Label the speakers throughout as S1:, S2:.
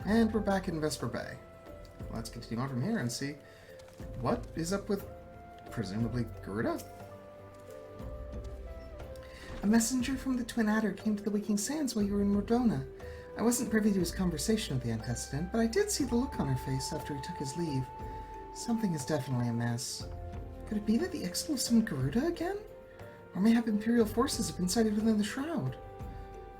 S1: And we're back in Vesper Bay. Let's continue on from here and see what is up with, presumably, Garuda?
S2: A messenger from the Twin Adder came to the Waking Sands while you were in Mordona. I wasn't privy to his conversation with the antecedent, but I did see the look on her face after he took his leave. Something is definitely amiss. Could it be that the Ixtal have summoned Garuda again? Or mayhap Imperial forces have been sighted within the Shroud?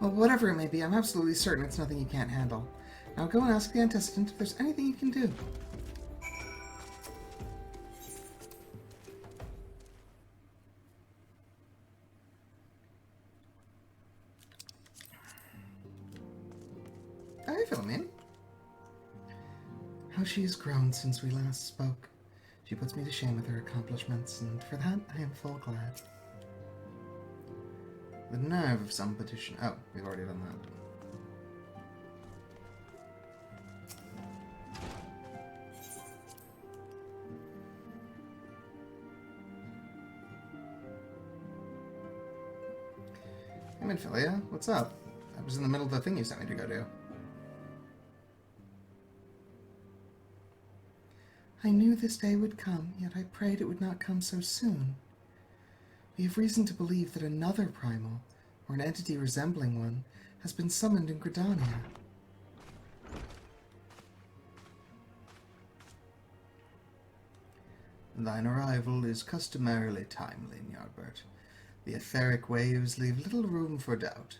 S2: Well, whatever it may be, I'm absolutely certain it's nothing you can't handle. Now go and ask the antecedent if there's anything you can do.
S1: How are you feeling, man?
S2: How she has grown since we last spoke. She puts me to shame with her accomplishments, and for that I am full glad.
S1: The nerve of some petition. Oh, we've already done that. Hey, Minfilia, what's up? I was in the middle of the thing you sent me to go do.
S2: I knew this day would come, yet I prayed it would not come so soon. We have reason to believe that another primal, or an entity resembling one, has been summoned in Gridania.
S1: Thine arrival is customarily timely, Ny'ardbert. The etheric waves leave little room for doubt.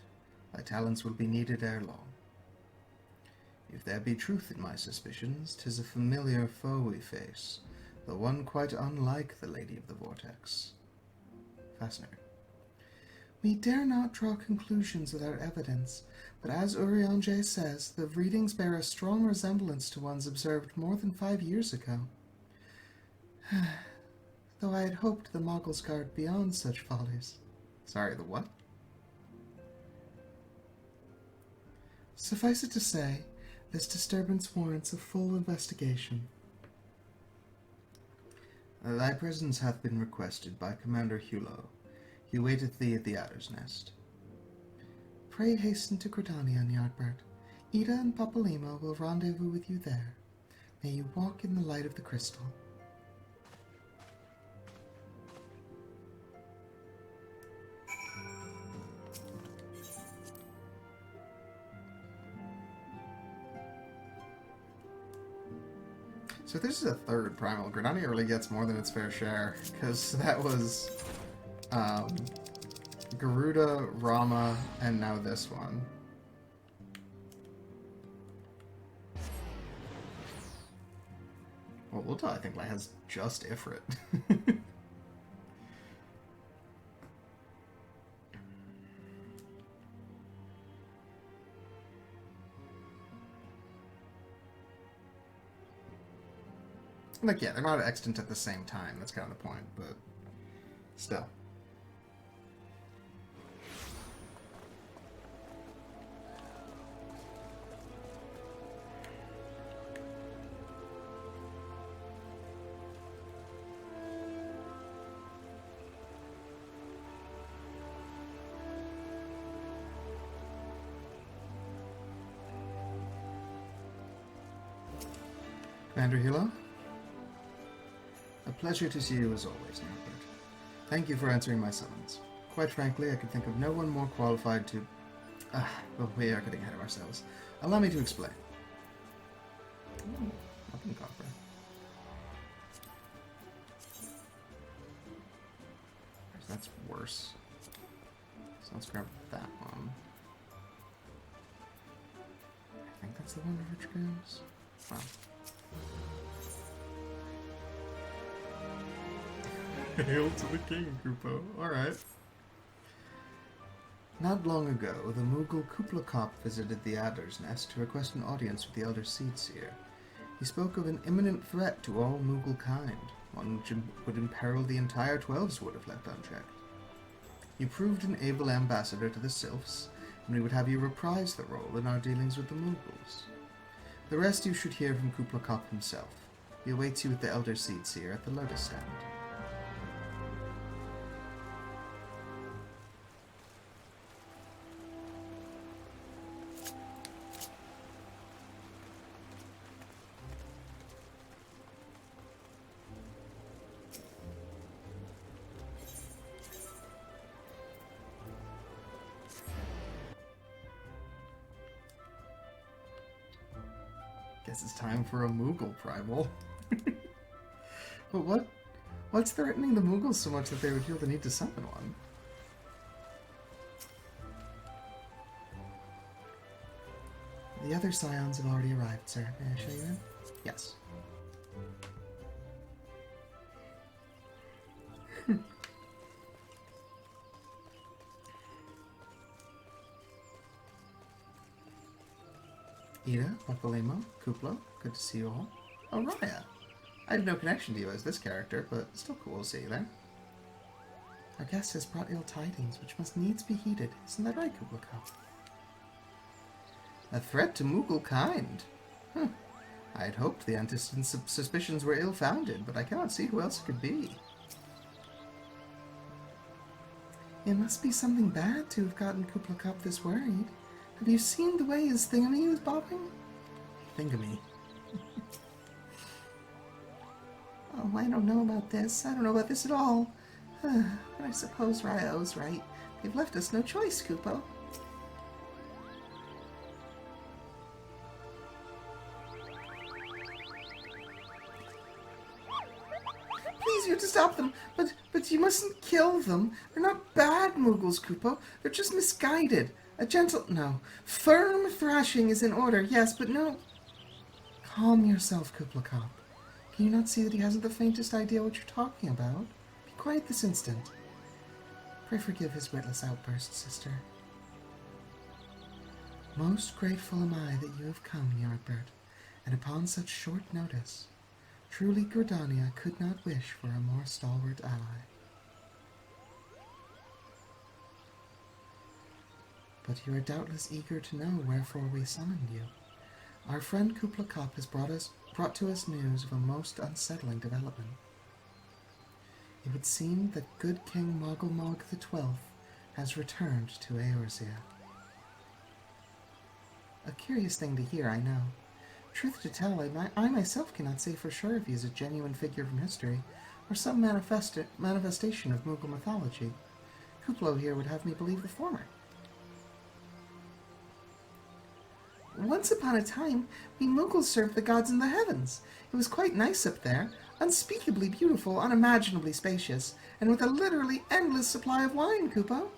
S1: Thy talents will be needed ere long. If there be truth in my suspicions, 'tis a familiar foe we face, though one quite unlike the Lady of the Vortex. Fascinating.
S2: We dare not draw conclusions without evidence, but as Urianger says, the readings bear a strong resemblance to ones observed more than 5 years ago. Though I had hoped the moogles guard beyond such follies.
S1: Sorry, the what?
S2: Suffice it to say, this disturbance warrants a full investigation.
S1: Thy presence hath been requested by Commander Hulo. He waiteth thee at the Adder's Nest.
S2: Pray hasten to Gridania, Ny'ardbert. Ida and Papalima will rendezvous with you there. May you walk in the light of the crystal.
S1: So this is a third primal. Gridania really gets more than its fair share, because that was Garuda, Rama, and now this one. Well, Ulta, I think, has just Ifrit. Like, yeah, they're not extant at the same time. That's kind of the point, but still. Commander Hilo? A pleasure to see you as always, Ny'ardbert. Thank you for answering my summons. Quite frankly, I could think of no one more qualified to... well, we are getting ahead of ourselves. Allow me to explain. Nothing copper. That's worse. So let's grab that one. I think that's the one for Rich Girls. Wow. Hail to the king, Kupo. Alright. Not long ago, the Moogle Kuplakop visited the Adder's Nest to request an audience with the Elder Seedseer. He spoke of an imminent threat to all Moogle kind, one which would imperil the entire Twelves would if left unchecked. You proved an able ambassador to the Sylphs, and we would have you reprise the role in our dealings with the Moogles. The rest you should hear from Kuplakop himself. He awaits you with the Elder Seedseer at the Lotus Stand. Guess it's time for a Moogle primal. But what's threatening the Moogles so much that they would feel the need to summon one?
S2: The other scions have already arrived, sir. May I show you in?
S1: Yes. Ida, Wakalemo, Kuplo, good to see you all. Oh, Raya. I have no connection to you as this character, but still cool to see you there.
S2: Our guest has brought ill tidings, which must needs be heeded. Isn't that right, Kublaka?
S1: A threat to Moogle kind? I had hoped the antecedent suspicions were ill-founded, but I cannot see who else it could be.
S2: It must be something bad to have gotten Kublaka this worried. Have you seen the way his thingamy is bobbing?
S1: Thingamy.
S2: Oh, I don't know about this. I don't know about this at all. But I suppose Ryo's right. They've left us no choice, Kupo. Please, you have to stop them. But you mustn't kill them. They're not bad Moogles, Kupo. They're just misguided. A gentle... No. Firm thrashing is in order, yes, but no... Calm yourself, Kublaka. Can you not see that he hasn't the faintest idea what you're talking about? Be quiet this instant. Pray forgive his witless outburst, sister. Most grateful am I that you have come, Ny'ardbert, and upon such short notice. Truly Gordania could not wish for a more stalwart ally. But you are doubtless eager to know wherefore we summoned you. Our friend Kublaka has brought to us news of a most unsettling development. It would seem that good King Mogglemog XII has returned to Eorzea. A curious thing to hear, I know. Truth to tell, I myself cannot say for sure if he is a genuine figure from history, or some manifestation of Moogle mythology. Kuplo here would have me believe the former. Once upon a time, we Moogles served the gods in the heavens. It was quite nice up there, unspeakably beautiful, unimaginably spacious, and with a literally endless supply of wine, Kupo.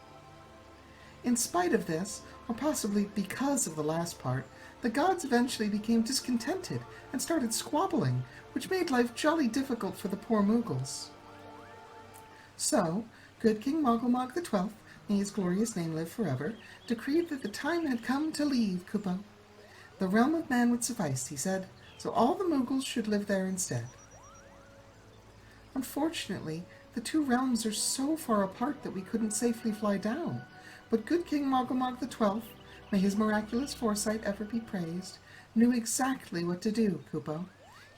S2: In spite of this, or possibly because of the last part, the gods eventually became discontented and started squabbling, which made life jolly difficult for the poor Moogles. So, good King Mogglemog XII, may his glorious name live forever, decreed that the time had come to leave Kupo. The realm of man would suffice, he said, so all the Moogles should live there instead. Unfortunately, the two realms are so far apart that we couldn't safely fly down, but good King Mogglemog XII, may his miraculous foresight ever be praised, knew exactly what to do, Kupo.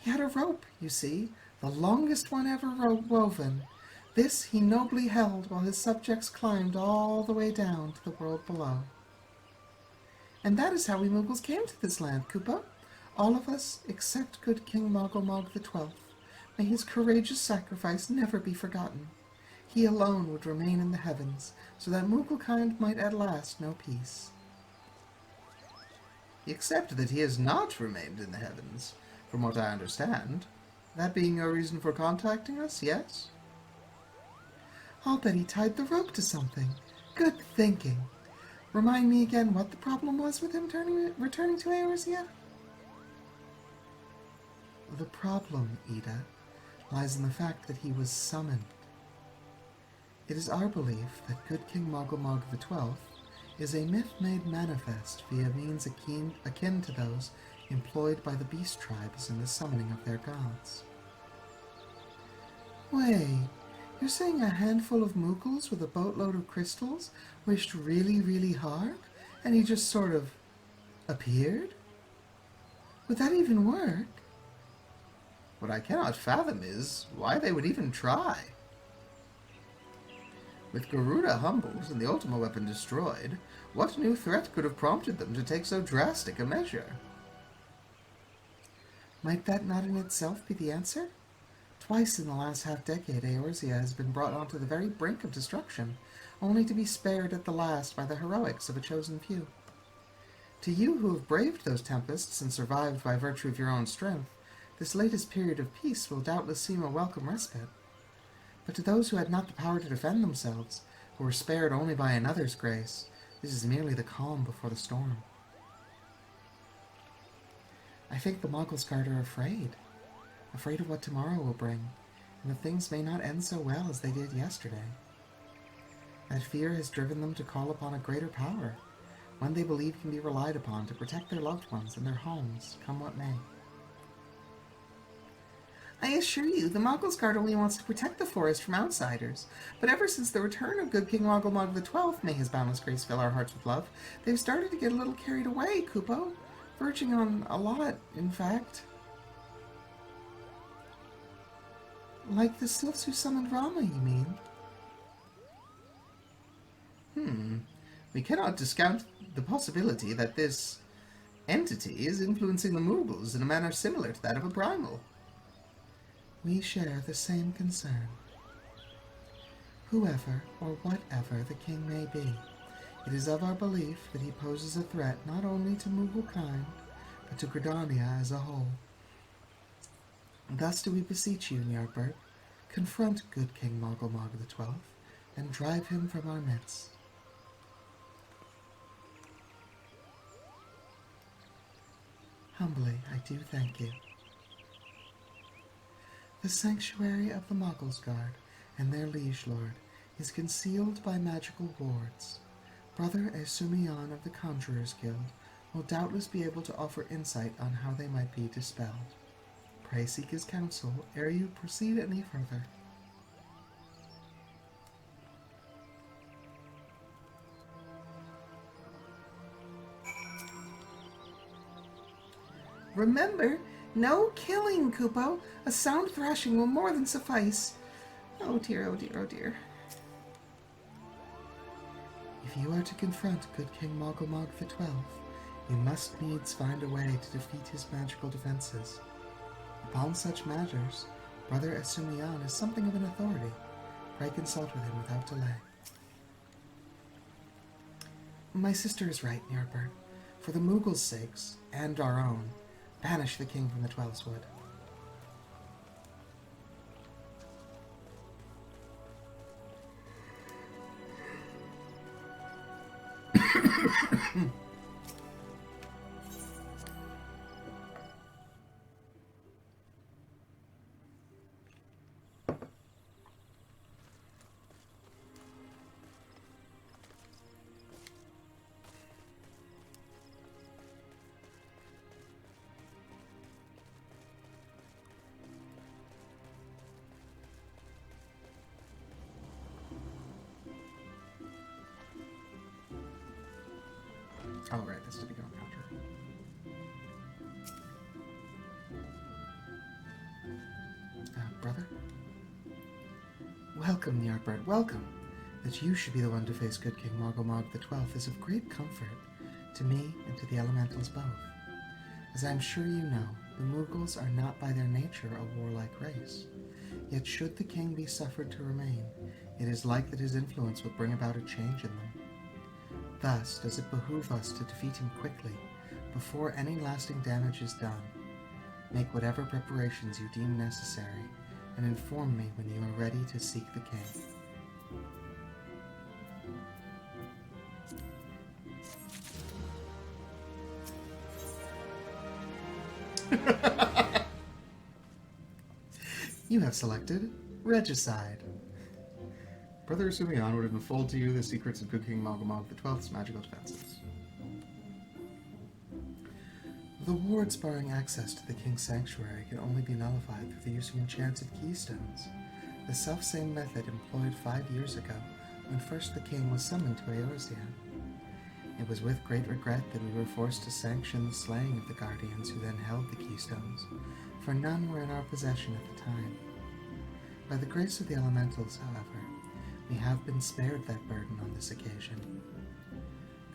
S2: He had a rope, you see, the longest one ever woven. This he nobly held while his subjects climbed all the way down to the world below. And that is how we Moogles came to this land, Kupo. All of us, except good King Mogglemog XII. May his courageous sacrifice never be forgotten. He alone would remain in the heavens, so that Mooglekind might at last know peace.
S1: Except that he has not remained in the heavens, from what I understand. That being your reason for contacting us, yes?
S2: I'll bet he tied the rope to something. Good thinking. Remind me again what the problem was with him returning to Eorzea? The problem, Ida, lies in the fact that he was summoned. It is our belief that good King Mogglemog XII is a myth made manifest via means akin to those employed by the beast tribes in the summoning of their gods. Wait, you're saying a handful of Moogles with a boatload of crystals wished really, really hard, and he just sort of appeared? Would that even work?
S1: What I cannot fathom is why they would even try. With Garuda humbled and the Ultima weapon destroyed, what new threat could have prompted them to take so drastic a measure?
S2: Might that not in itself be the answer? Twice in the last half-decade, Eorzea has been brought onto the very brink of destruction, only to be spared at the last by the heroics of a chosen few. To you who have braved those tempests and survived by virtue of your own strength, this latest period of peace will doubtless seem a welcome respite. But to those who had not the power to defend themselves, who were spared only by another's grace, this is merely the calm before the storm. I think the moogles guard are afraid of what tomorrow will bring, and that things may not end so well as they did yesterday. That fear has driven them to call upon a greater power, one they believe can be relied upon to protect their loved ones and their homes, come what may. I assure you, the Moggles Guard only wants to protect the forest from outsiders, but ever since the return of good King Moggle XII, may his boundless grace fill our hearts with love, they've started to get a little carried away, Kupo. Verging on a lot, in fact. Like the sylphs who summoned Rama, you mean?
S1: We cannot discount the possibility that this entity is influencing the moogles in a manner similar to that of a primal.
S2: We share the same concern. Whoever or whatever the king may be, it is of our belief that he poses a threat not only to Moogle kind, but to Gridania as a whole. Thus do we beseech you, Ny'ardbert, confront good King Moggle XII, and drive him from our midst. Humbly, I do thank you. The sanctuary of the Moggles Guard and their liege lord is concealed by magical wards. Brother Esumian of the Conjurers Guild will doubtless be able to offer insight on how they might be dispelled. Pray seek his counsel ere you proceed any further. Remember, no killing, Kupo. A sound thrashing will more than suffice. Oh dear, oh dear, oh dear. If you are to confront good King Moggle XII, you must needs find a way to defeat his magical defenses. Upon such matters, Brother Esumian is something of an authority. Pray consult with him without delay. My sister is right, Ny'ardbert. For the Moogles' sakes, and our own, banish the king from the Twelves Wood.
S1: Oh, right, this didn't go encounter.
S2: Brother? Welcome, Ny'ardbert, welcome. That you should be the one to face good King Moggle XII is of great comfort to me and to the elementals both. As I am sure you know, the Moogles are not by their nature a warlike race. Yet should the king be suffered to remain, it is like that his influence will bring about a change in them. Thus does it behoove us to defeat him quickly, before any lasting damage is done. Make whatever preparations you deem necessary, and inform me when you are ready to seek the king. You have selected Regicide.
S1: Brother Esumian would unfold to you the secrets of good King Moggle XII's magical defenses.
S2: The wards barring access to the King's Sanctuary can only be nullified through the use of enchanted keystones, the self-same method employed 5 years ago when first the King was summoned to Eorzean. It was with great regret that we were forced to sanction the slaying of the Guardians who then held the keystones, for none were in our possession at the time. By the grace of the elementals, however, we have been spared that burden on this occasion.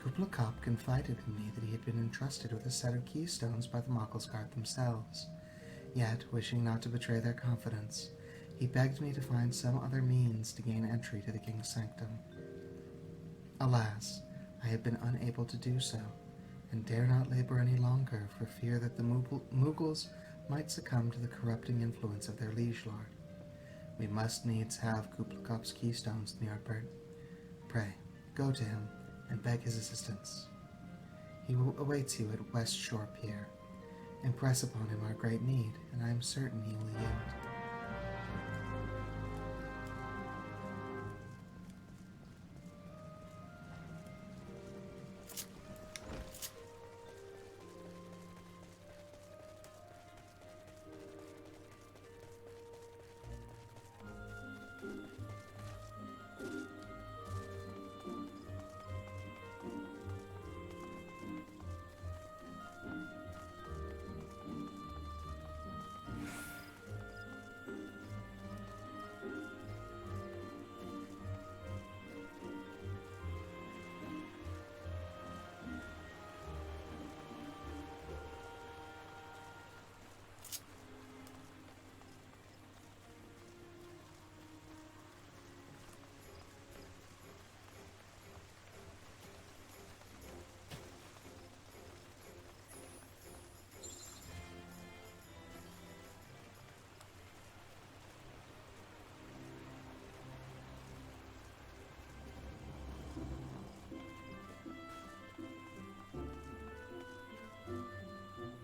S2: Kupla Kop confided in me that he had been entrusted with a set of keystones by the Moggles Guard themselves, yet, wishing not to betray their confidence, he begged me to find some other means to gain entry to the King's Sanctum. Alas, I have been unable to do so,
S1: and dare not labor any longer for fear that the moogles might succumb to the corrupting influence of their liege lord. We must needs have Kuplakop's keystones, Ny'ardbert. Pray, go to him and beg his assistance. He awaits you at West Shore Pier. Impress upon him our great need, and I am certain he will yield.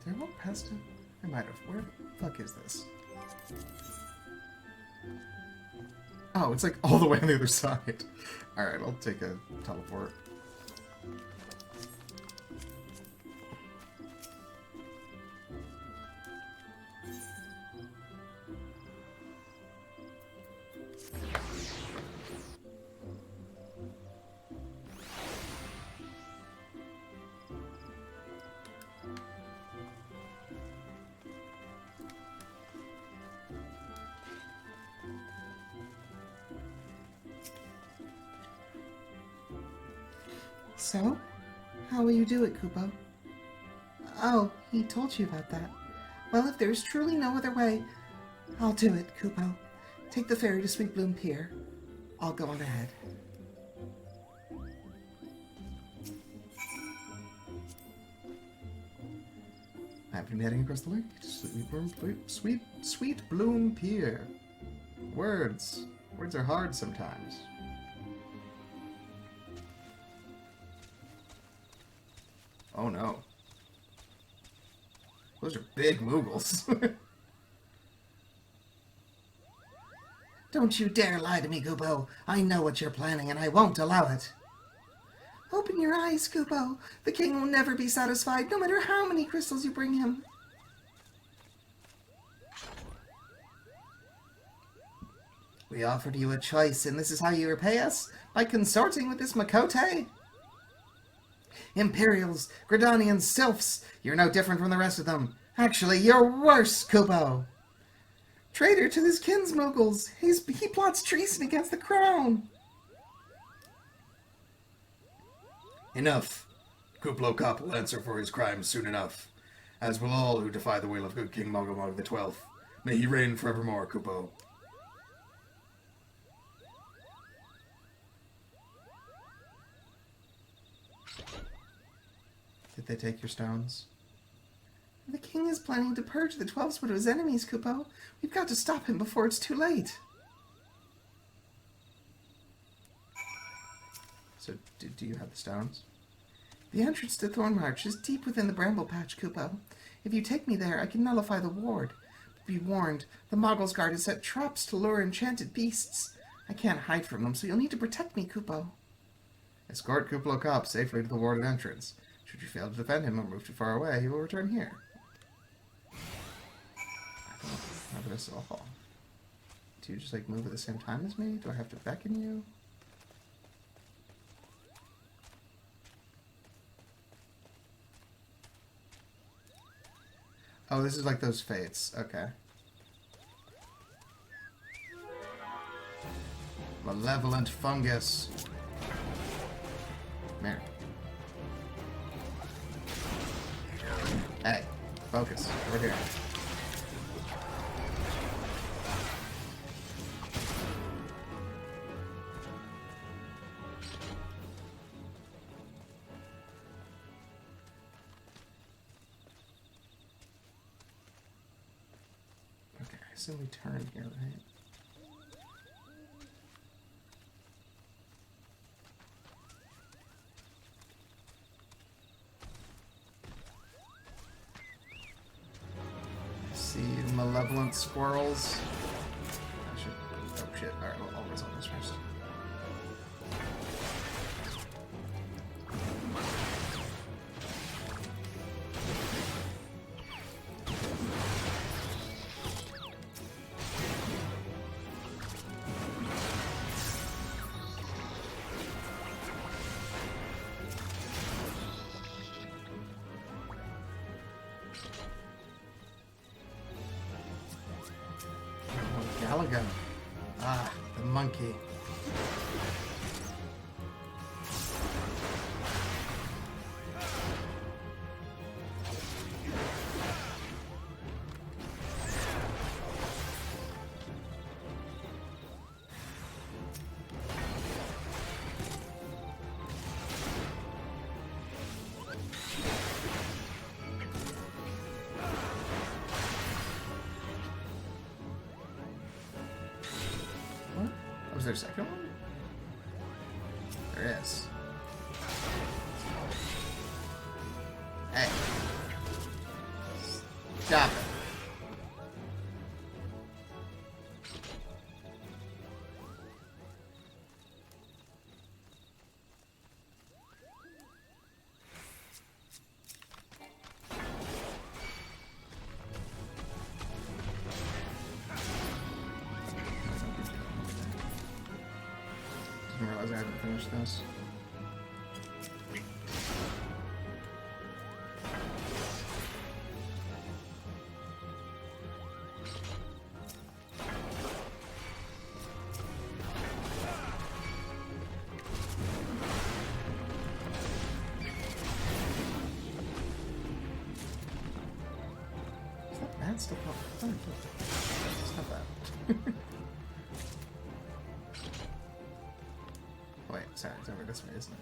S1: Did I walk past him? I might have. Where the fuck is this? Oh, it's like all the way on the other side. Alright, I'll take a teleport.
S2: So? How will you do it, Kupo? Oh, he told you about that. Well, if there's truly no other way, I'll do it, Kupo. Take the ferry to Sweet Bloom Pier. I'll go on ahead.
S1: I've been heading across the lake to Sweet Bloom Pier. Words. Words are hard sometimes. Oh no. Those are big moogles.
S2: Don't you dare lie to me, Kupo. I know what you're planning, and I won't allow it. Open your eyes, Kupo. The king will never be satisfied, no matter how many crystals you bring him. We offered you a choice, and this is how you repay us? By consorting with this Makote? Imperials, Gridanians, Sylphs, you're no different from the rest of them. Actually, you're worse, Kupo. Traitor to his kinsmoogles. He plots treason against the crown.
S3: Enough. Kuplakop will answer for his crimes soon enough, as will all who defy the will of good King Mogomog the Twelfth. May he reign forevermore, Kupo.
S1: Did they take your stones?
S2: The king is planning to purge the 12 of his enemies, Kupo. We've got to stop him before it's too late.
S1: So, do you have the stones?
S2: The entrance to Thornmarch is deep within the bramble patch, Kupo. If you take me there, I can nullify the ward. But be warned, the Moggles Guard has set traps to lure enchanted beasts. I can't hide from them, so you'll need to protect me, Kupo.
S1: Escort Kuplakop safely to the warded entrance. Should you fail to defend him or move too far away, he will return here. I don't know this at all. Do you just like move at the same time as me? Do I have to beckon you? Oh, this is like those fates. Okay. Malevolent fungus. Come here. Hey, focus. Over here. assume we turn here, right? See malevolent squirrels. I should. Oh shit! Alright, I'll resolve this first. Galaga. Ah, the monkey. Was there a second one? There is. Hey. Stop it. I realize I haven't finished this. Is that bad stuff? Oh, it's not bad. Wait, sorry, it's over this way, isn't it?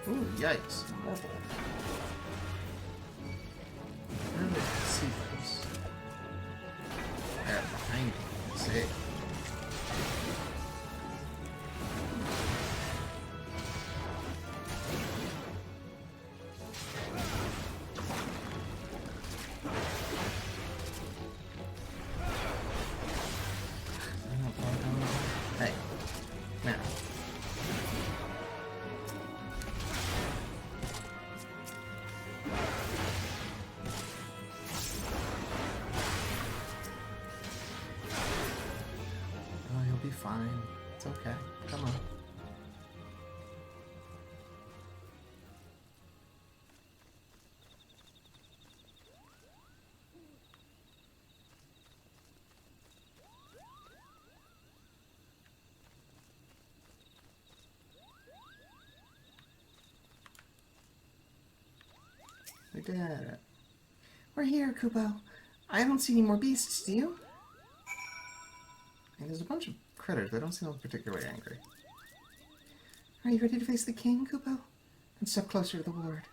S1: Ooh, yikes. Horrible. Where did I see those? They're behind me. Let's see. Hey, now. Oh, you'll be fine. It's okay. Come on. We did it.
S2: We're here, Kupo. I don't see any more beasts, do you?
S1: And there's a bunch of critters. They don't seem particularly angry.
S2: Are you ready to face the king, Kupo? Then step closer to the ward.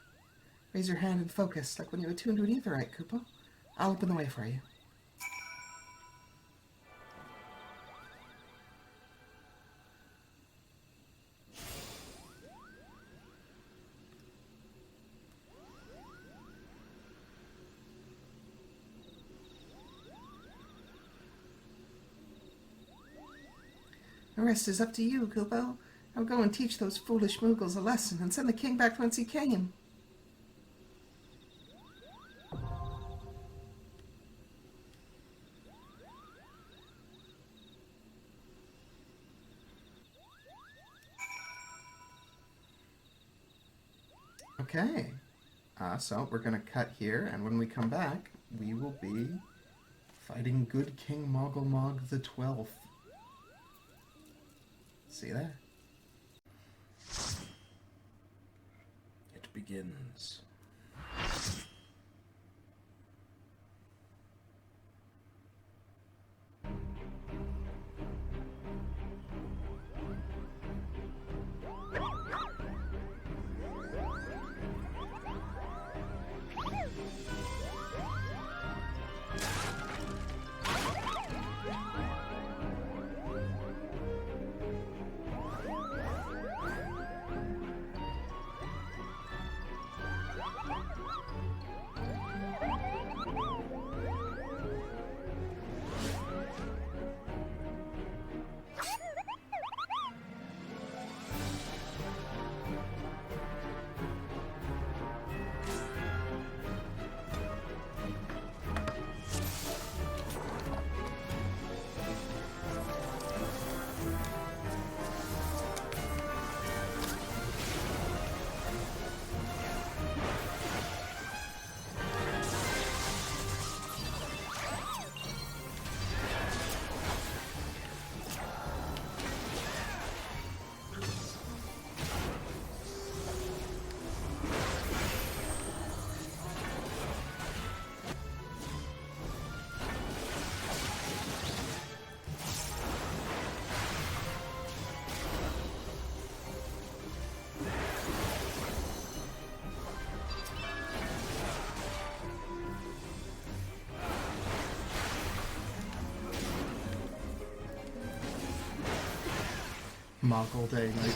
S2: Raise your hand and focus, like when you attune to an etherite, Kupo. I'll open the way for you. The rest is up to you, Kupo. I'll go and teach those foolish moogles a lesson and send the king back whence he came.
S1: Okay. So we're going to cut here, and when we come back, we will be fighting good King Mogglemog the 12th. See you there. It begins. Muggle Day night.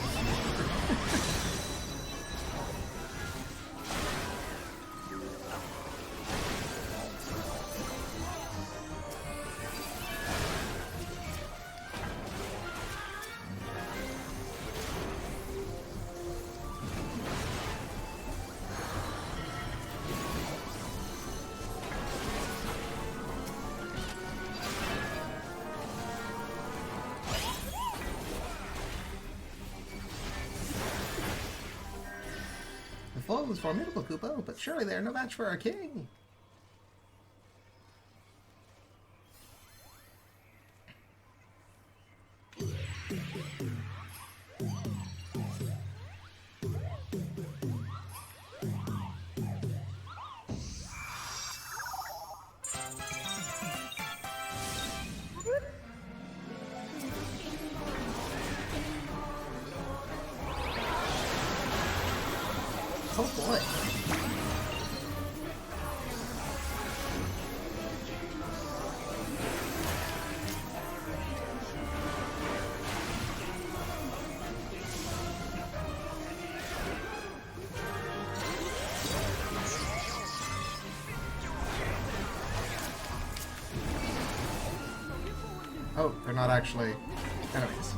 S1: The foe was formidable, Kupo, but surely they are no match for our king. Oh boy. Oh, they're not actually enemies.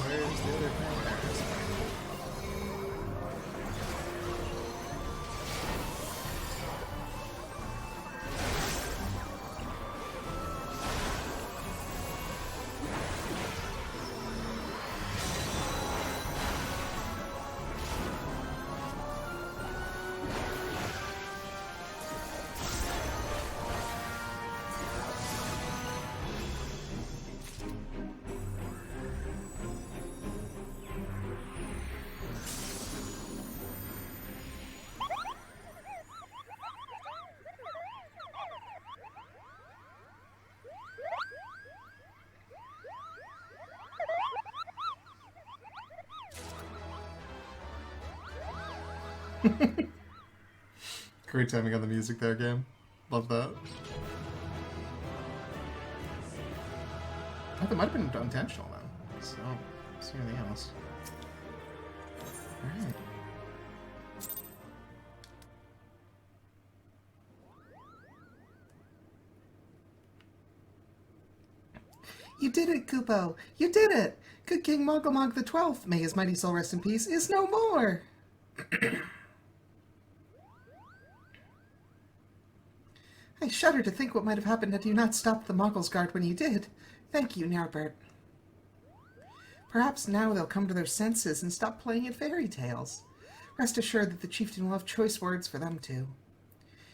S1: Where's the other players? Great timing on the music there, game. Love that. Oh, that might have been intentional then. So, see anything else. Alright. You did it, Kupo! You did it! Good King Mogomog the 12th, may his mighty soul rest in peace, is no more! I shudder to think what might have happened had you not stopped the Moggles Guard when you did. Thank you, Ny'ardbert. Perhaps now they'll come to their senses and stop playing at fairy tales. Rest assured that the chieftain will have choice words for them too.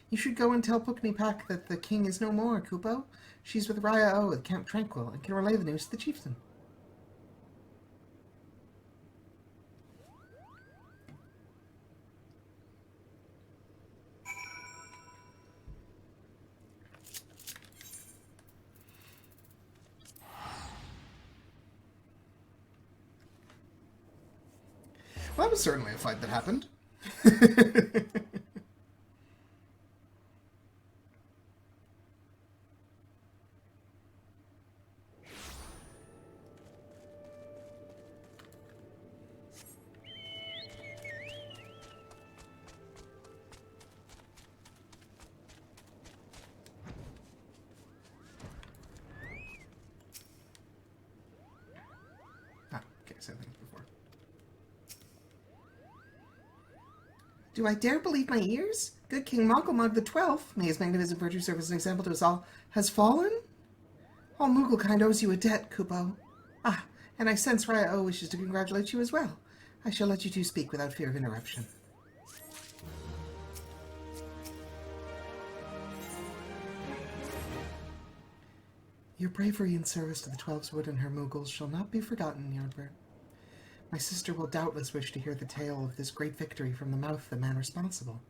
S1: You should go and tell Puknipak that the king is no more, Kupo. She's with Raya O at Camp Tranquil and can relay the news to the chieftain. Well, that was certainly a fight that happened.
S2: Do I dare believe my ears? Good King Mogglemog the 12th, may his magnificent virtue serve as an example to us all, has fallen? All Mooglekind owes you a debt, Kupo. Ah, and I sense Raya wishes to congratulate you as well. I shall let you two speak without fear of interruption. Your bravery in service to the Twelf's Wood and her Moogles shall not be forgotten, Ny'ardbert. My sister will doubtless wish to hear the tale of this great victory from the mouth of the man responsible.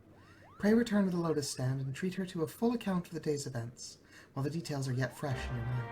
S2: Pray return to the Lotus Stand and treat her to a full account of the day's events, while the details are yet fresh in your mind.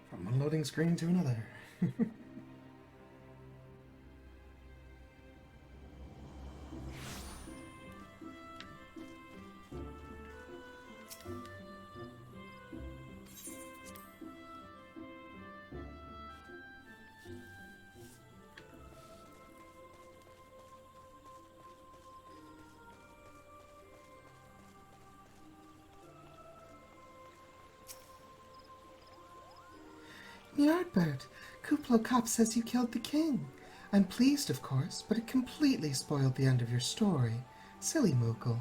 S1: From one loading screen to another.
S2: Ny'ardbert, Kuplo Kop says you killed the king. I'm pleased, of course, but it completely spoiled the end of your story. Silly Moogle.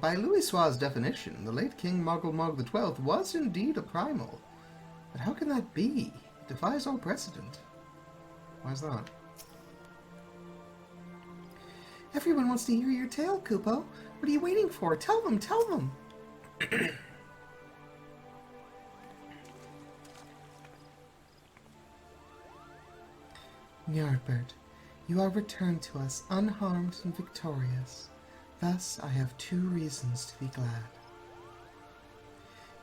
S1: By Louisoix's definition, the late King Mogglemog the 12th was indeed a primal. But how can that be? It defies all precedent. Why's that?
S2: Everyone wants to hear your tale, Kupo. What are you waiting for? Tell them, tell them. Ny'ardbert, you are returned to us unharmed and victorious. Thus I have 2 reasons to be glad.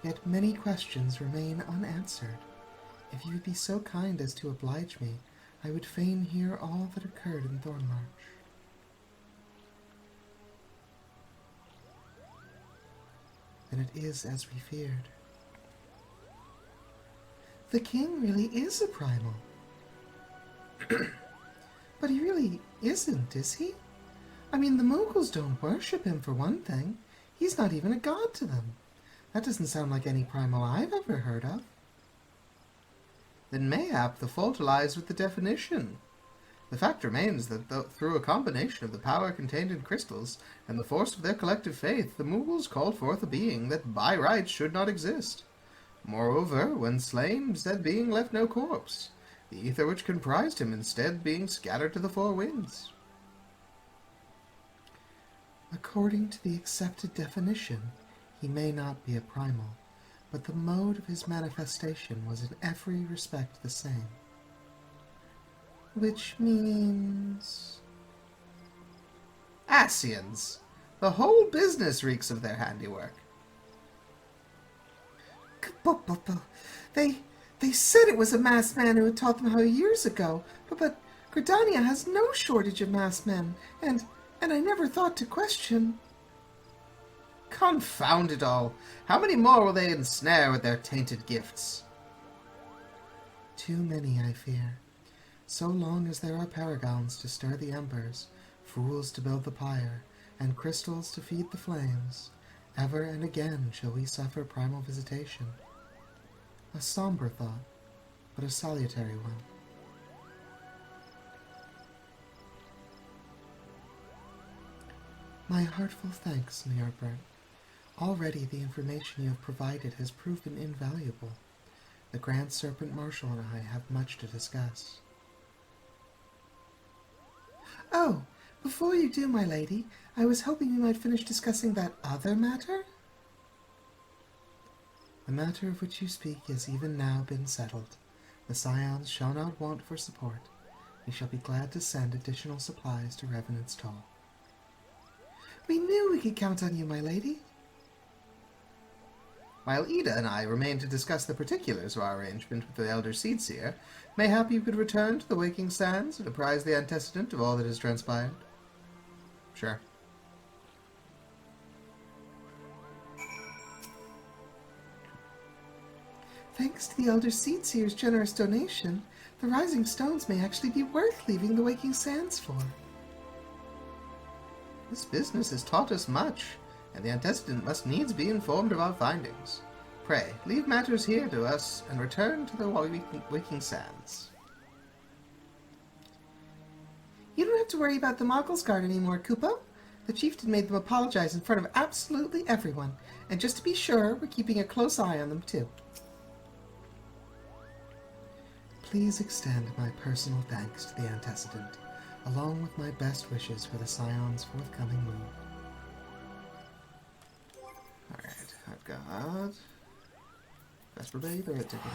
S2: Yet many questions remain unanswered. If you would be so kind as to oblige me, I would fain hear all that occurred in Thornmarsh. Then it is as we feared. The king really is a primal. But he really isn't, is he? I mean, the Moogles don't worship him, for one thing. He's not even a god to them. That doesn't sound like any primal I've ever heard of.
S1: Then mayhap the fault lies with the definition. The fact remains that through a combination of the power contained in crystals and the force of their collective faith, the Moogles called forth a being that by rights should not exist. Moreover, when slain, said being left no corpse, the ether which comprised him instead being scattered to the 4 winds.
S2: According to the accepted definition, he may not be a primal, but the mode of his manifestation was in every respect the same. Which means...
S1: Ascians! The whole business reeks of their handiwork.
S2: They said it was a masked man who had taught them how years ago, but Gridania has no shortage of masked men, and I never thought to question.
S1: Confound it all! How many more will they ensnare with their tainted gifts?
S2: Too many, I fear. So long as there are paragons to stir the embers, fools to build the pyre, and crystals to feed the flames, ever and again shall we suffer primal visitation. A somber thought, but a salutary one. My heartfelt thanks, Ny'ardbert. Already the information you have provided has proven invaluable. The Grand Serpent Marshal and I have much to discuss. Oh, before you do, my lady, I was hoping you might finish discussing that other matter? The matter of which you speak has even now been settled. The Scions shall not want for support. We shall be glad to send additional supplies to Revenant's Toll. We knew we could count on you, my lady.
S1: While Ida and I remain to discuss the particulars of our arrangement with the Elder Seedseer, mayhap you could return to the Waking Sands and apprise the antecedent of all that has transpired? Sure.
S2: Thanks to the Elder Seedseer's generous donation, the Rising Stones may actually be worth leaving the Waking Sands for.
S1: This business has taught us much, and the antecedent must needs be informed of our findings. Pray, leave matters here to us, and return to the Waking Sands.
S2: You don't have to worry about the Moggles Guard anymore, Kupo. The chieftain made them apologize in front of absolutely everyone, and just to be sure, we're keeping a close eye on them too. Please extend my personal thanks to the antecedent, along with my best wishes for the Scion's forthcoming move.
S1: Alright, I've got Vesper Bay, the red ticket.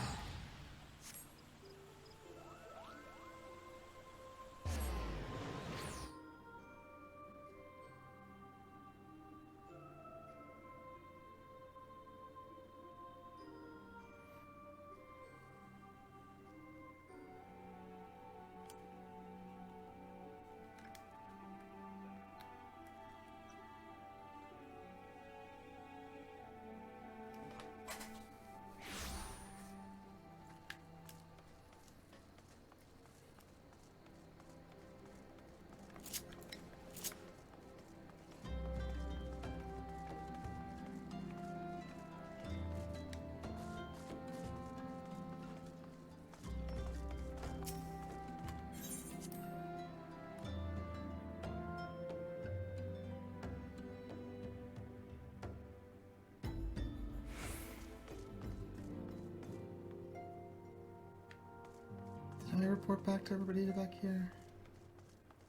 S2: Did I report back to everybody back here?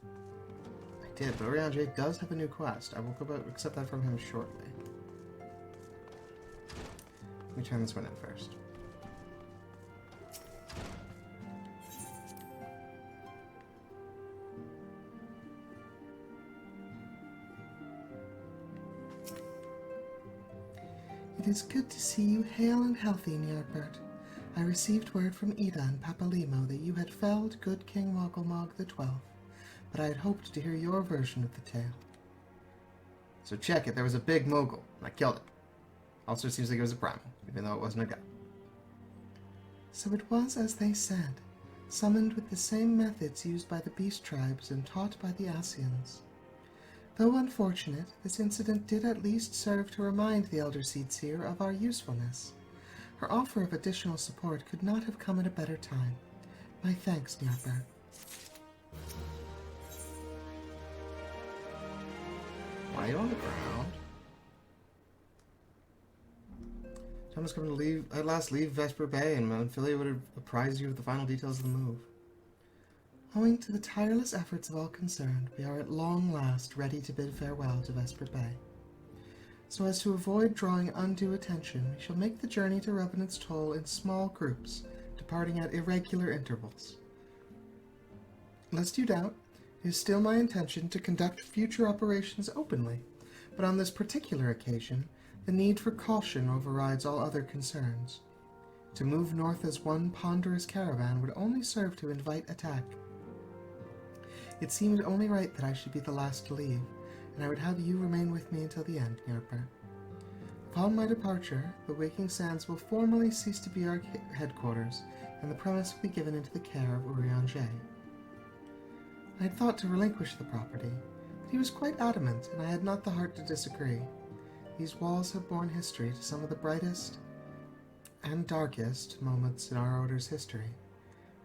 S1: I did, but Oriange does have a new quest. I will go about accept that from him shortly. Let me turn this one in first.
S2: It is good to see you hale and healthy, Ny'ardbert. I received word from Ida and Papalimo that you had felled good King Mogglemog the 12th, but I had hoped to hear your version of the tale.
S1: So check it, there was a big mogul, and I killed it. Also seems like it was a primal, even though it wasn't a guy.
S2: So it was as they said, summoned with the same methods used by the beast tribes and taught by the Asians. Though unfortunate, this incident did at least serve to remind the Elder Seedseer of our usefulness. Her offer of additional support could not have come at a better time. My thanks, Ny'ardbert.
S1: Why are you on the ground? Time has come to leave, at last leave Vesper Bay, and Monfilia would have apprised you of the final details of the move.
S2: Owing to the tireless efforts of all concerned, we are at long last ready to bid farewell to Vesper Bay. So as to avoid drawing undue attention, we shall make the journey to Revenant's Toll in small groups, departing at irregular intervals. Lest you doubt, it is still my intention to conduct future operations openly, but on this particular occasion, the need for caution overrides all other concerns. To move north as one ponderous caravan would only serve to invite attack. It seemed only right that I should be the last to leave, and I would have you remain with me until the end, Ny'ardbert. Upon my departure, the Waking Sands will formally cease to be our headquarters, and the premise will be given into the care of Oriange. I had thought to relinquish the property, but he was quite adamant, and I had not the heart to disagree. These walls have borne history to some of the brightest and darkest moments in our Order's history.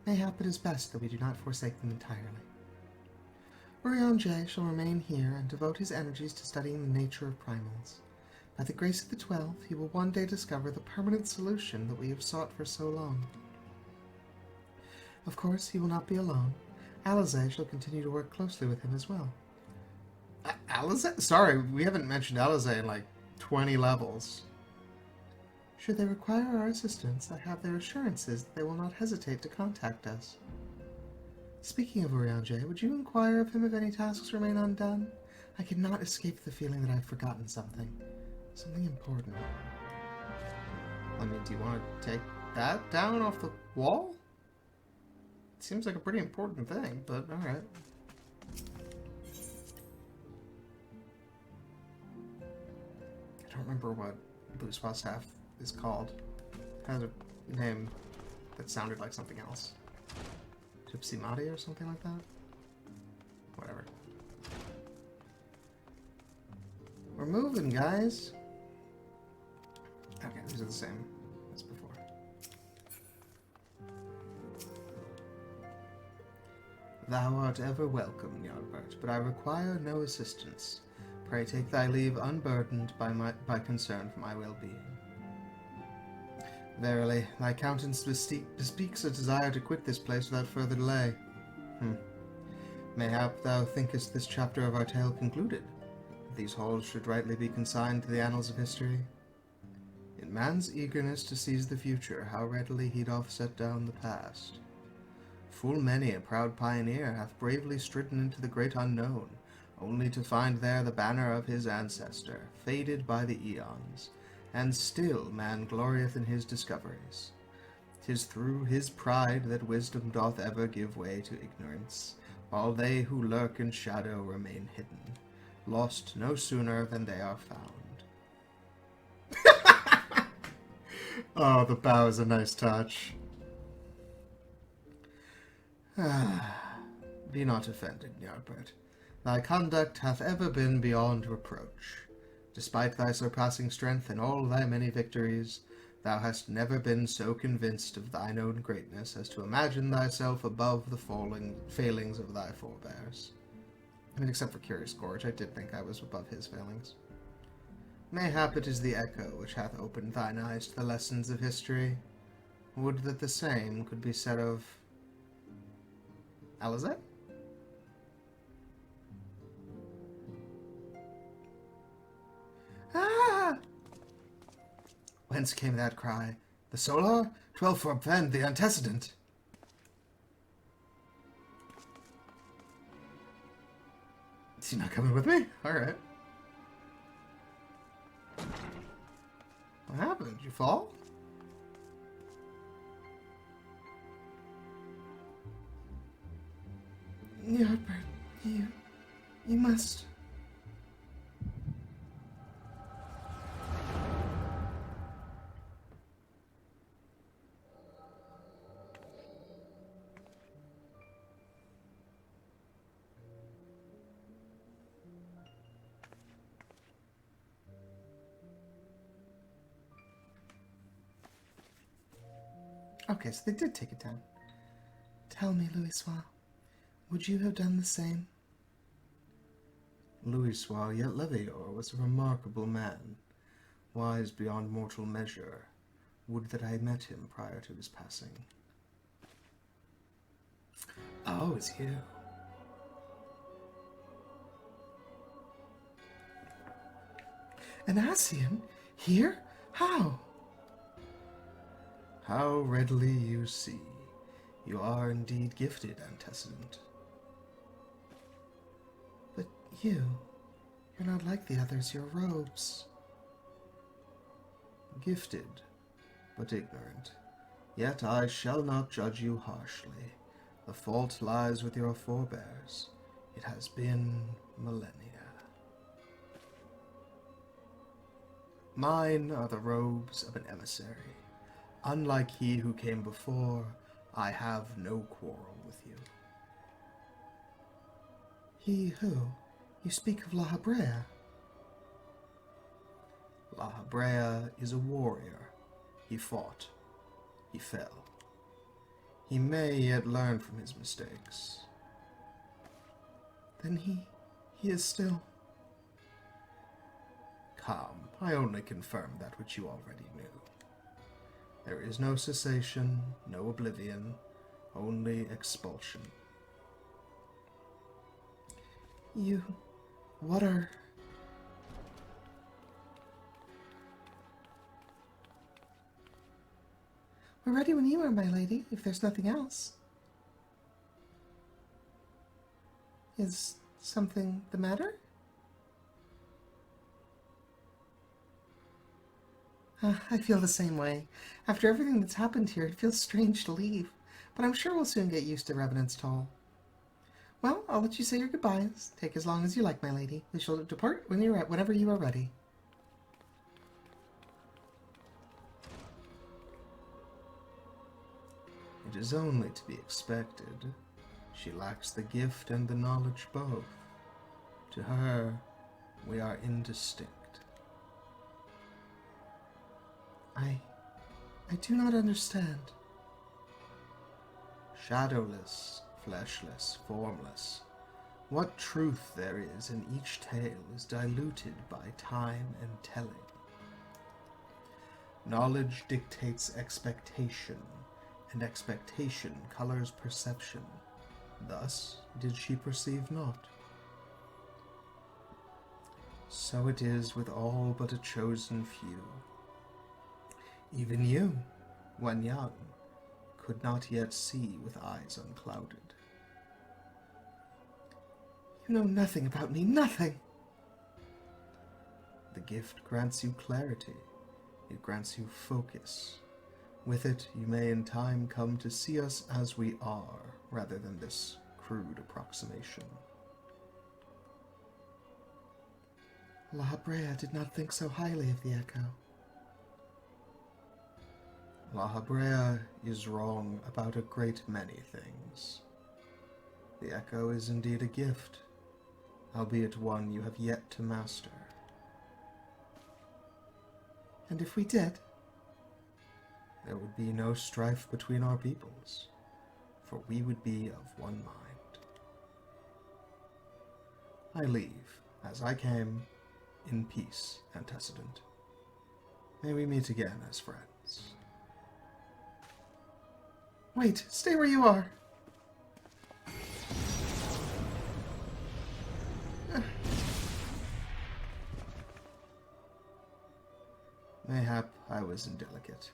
S2: Mayhap it is best that we do not forsake them entirely. Oriange shall remain here and devote his energies to studying the nature of primals. By the grace of the 12th, he will one day discover the permanent solution that we have sought for so long. Of course, he will not be alone. Alize shall continue to work closely with him as well.
S1: Alize? Sorry, we haven't mentioned Alize in like 20 levels.
S2: Should they require our assistance, I have their assurances that they will not hesitate to contact us. Speaking of Oriange, would you inquire of him if any tasks remain undone? I cannot escape the feeling that I've forgotten something. Something important.
S1: I mean, do you want to take that down off the wall? It seems like a pretty important thing, but alright. I don't remember what Boussois staff is called. It has a name that sounded like something else. Gypsy Madi or something like that? Whatever. We're moving, guys! Okay, these are the same as before. Thou art ever welcome, Ny'ardbert, but I require no assistance. Pray take thy leave unburdened by concern for my well-being. Verily, thy countenance bespeaks a desire to quit this place without further delay. Mayhap thou thinkest this chapter of our tale concluded, that these halls should rightly be consigned to the annals of history. In man's eagerness to seize the future, how readily he doth set down the past. Full many a proud pioneer hath bravely stridden into the great unknown, only to find there the banner of his ancestor, faded by the eons, and still man glorieth in his discoveries. 'Tis through his pride that wisdom doth ever give way to ignorance, while they who lurk in shadow remain hidden, lost no sooner than they are found. Oh, the bow is a nice touch. Be not offended, Ny'ardbert. Thy conduct hath ever been beyond reproach. Despite thy surpassing strength and all thy many victories, thou hast never been so convinced of thine own greatness as to imagine thyself above the failings of thy forebears. I mean, except for Curious Gorge, I did think I was above his failings. Mayhap it is the echo which hath opened thine eyes to the lessons of history. Would that the same could be said of Alizé? Ah! Whence came that cry? The Solar? 12 forfend the antecedent. Is he not coming with me? Alright. What happened? Did you fall?
S2: Ny'ardbert, you must...
S1: Okay, so they did take it down.
S2: Tell me, Louisoix, would you have done the same?
S1: Louisoix yet Levior was a remarkable man, wise beyond mortal measure. Would that I met him prior to his passing. Oh, it's you.
S2: An Ascian? Here? How?
S1: How readily you see. You are indeed gifted, antecedent.
S2: But you're not like the others, your robes.
S1: Gifted, but ignorant. Yet I shall not judge you harshly. The fault lies with your forebears. It has been millennia. Mine are the robes of an emissary. Unlike he who came before, I have no quarrel with you.
S2: He who? You speak of La Habrea.
S1: La Habrea is a warrior. He fought. He fell. He may yet learn from his mistakes.
S2: Then he is still...
S1: Come, I only confirm that which you already knew. There is no cessation, no oblivion, only expulsion.
S2: What are... We're ready when you are, my lady, if there's nothing else. Is something the matter? I feel the same way. After everything that's happened here, it feels strange to leave. But I'm sure we'll soon get used to Revenant's Toll. Well, I'll let you say your goodbyes. Take as long as you like, my lady. We shall depart whenever you are ready.
S1: It is only to be expected. She lacks the gift and the knowledge both. To her, we are indistinct.
S2: I do not understand.
S1: Shadowless, fleshless, formless. What truth there is in each tale is diluted by time and telling. Knowledge dictates expectation, and expectation colors perception. Thus did she perceive not. So it is with all but a chosen few. Even you, when young, could not yet see with eyes unclouded.
S2: You know nothing about me, nothing!
S1: The gift grants you clarity. It grants you focus. With it, you may in time come to see us as we are, rather than this crude approximation.
S2: La Brea did not think so highly of the Echo.
S1: La Brea is wrong about a great many things. The Echo is indeed a gift, albeit one you have yet to master.
S2: And if we did?
S1: There would be no strife between our peoples, for we would be of one mind. I leave, as I came, in peace, antecedent. May we meet again as friends.
S2: Wait, stay where you are.
S1: Mayhap I was indelicate.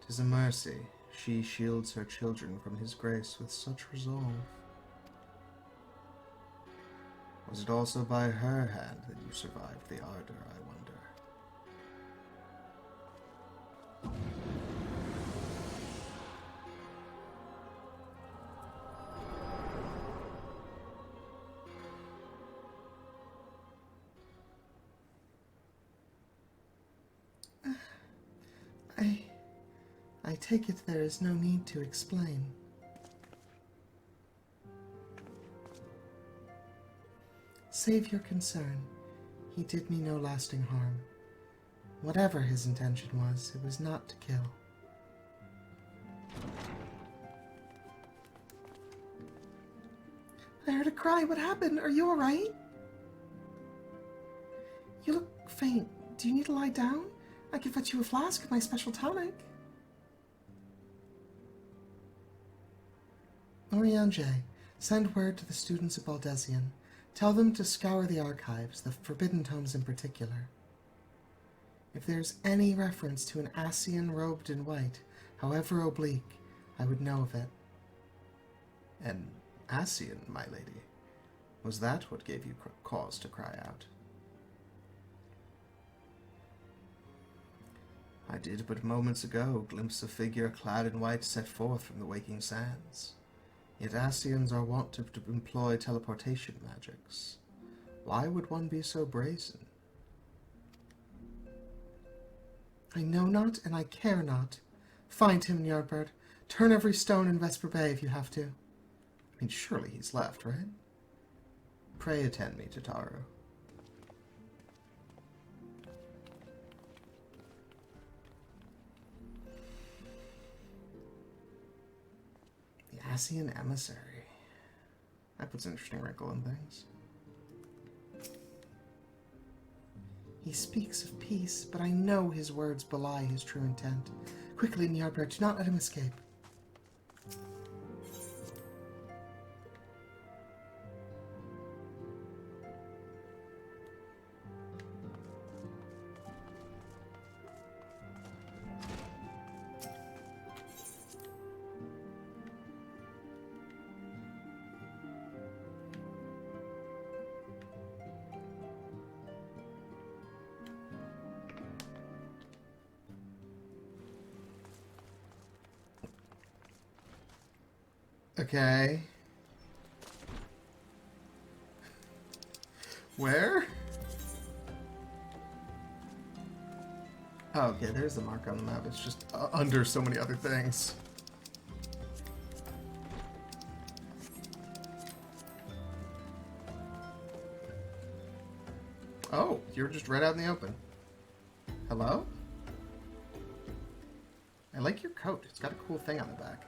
S1: 'Tis a mercy she shields her children from his grace with such resolve. Was it also by her hand that you survived the ardor, I wonder?
S2: I take it there is no need to explain. Save your concern. He did me no lasting harm. Whatever his intention was, it was not to kill. I heard a cry. What happened? Are you alright? You look faint. Do you need to lie down? I could fetch you a flask of my special tonic. Oriange, send word to the students of Baldesion. Tell them to scour the archives, the forbidden tomes in particular. If there's any reference to an Ascian robed in white, however oblique, I would know of it.
S1: An Ascian, my lady? Was that what gave you cause to cry out? I did but moments ago glimpse a figure clad in white set forth from the waking sands. Yet Ascians are wont to employ teleportation magics. Why would one be so brazen?
S2: I know not, and I care not. Find him, Ny'ardbert. Turn every stone in Vesper Bay if you have to.
S1: I mean, surely he's left, right? Pray attend me to Taru. Ascian emissary. That puts an interesting wrinkle in things.
S2: He speaks of peace, but I know his words belie his true intent. Quickly, Ny'ardbert, do not let him escape.
S1: Okay. Where? Oh, okay, there's the mark on the map. It's just under so many other things. Oh, you're just right out in the open. Hello? I like your coat. It's got a cool thing on the back.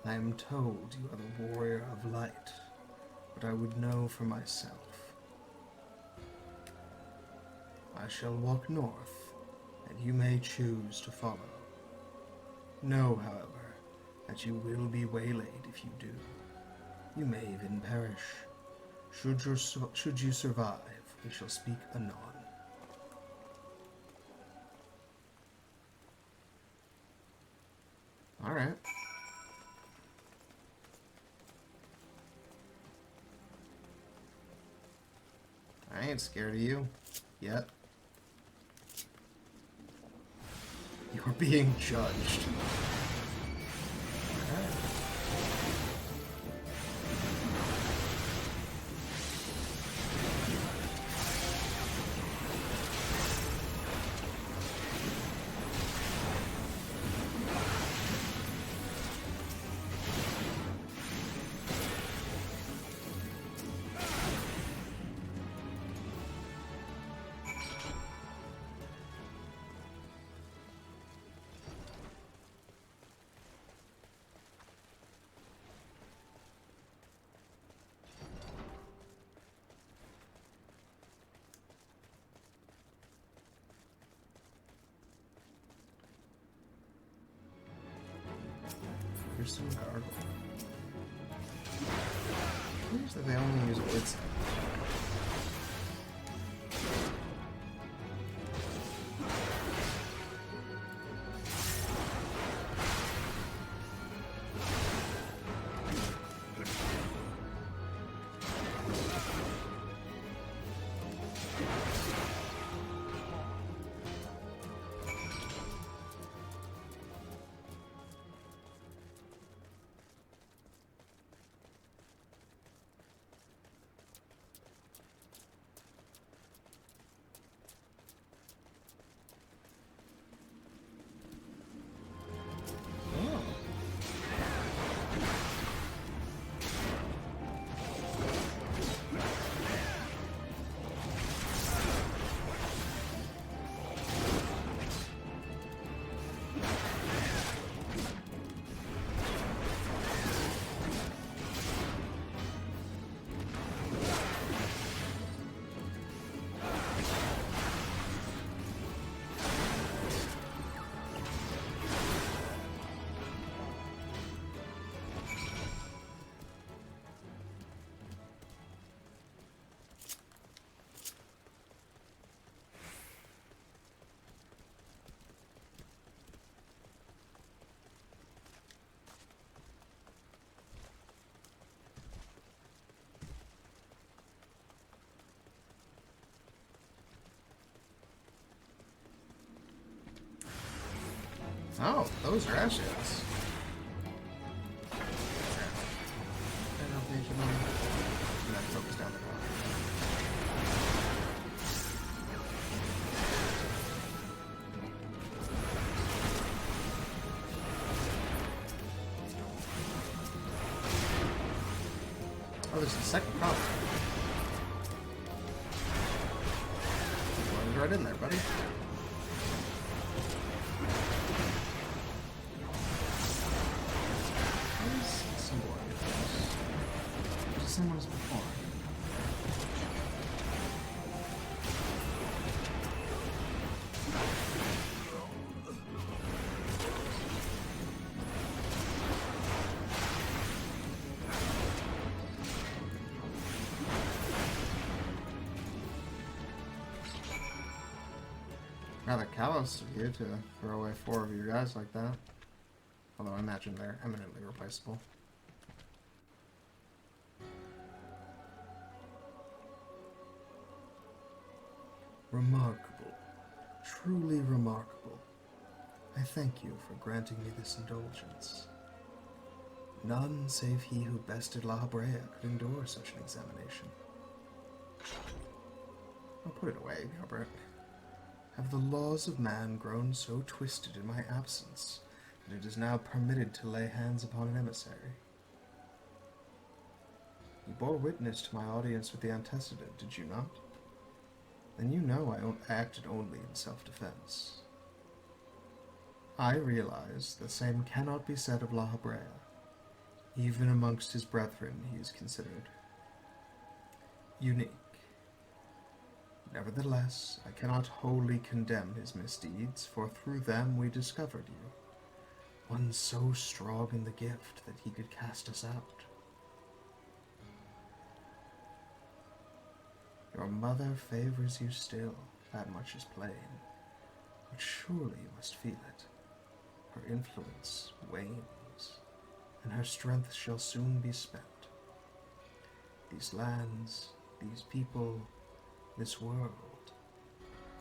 S1: I am told you are the warrior of light, but I would know for myself. I shall walk north, and you may choose to follow. Know, however, that you will be waylaid if you do. You may even perish. Should you survive, we shall speak anon. Alright. I ain't scared of you. Yet. You're being judged. Alright. Here's some gargle. Here's that they only use wood sap. Oh, those are ashes. I don't know if they should and then focus down the road. Oh, there's a second problem. Well, right in there, buddy. Same one as before. Rather callous of you to throw away 4 of your guys like that. Although I imagine they're eminently replaceable. Remarkable. Truly remarkable. I thank you for granting me this indulgence. None save he who bested La Habrea could endure such an examination. I'll put it away, Ny'ardbert. Have the laws of man grown so twisted in my absence that it is now permitted to lay hands upon an emissary? You bore witness to my audience with the antecedent, did you not? Then you know I acted only in self-defense. I realize the same cannot be said of La Habrea. Even amongst his brethren he is considered unique. Nevertheless, I cannot wholly condemn his misdeeds, for through them we discovered you, one so strong in the gift that he could cast us out. Your mother favors you still, that much is plain, but surely you must feel it. Her influence wanes, and her strength shall soon be spent. These lands, these people, this world,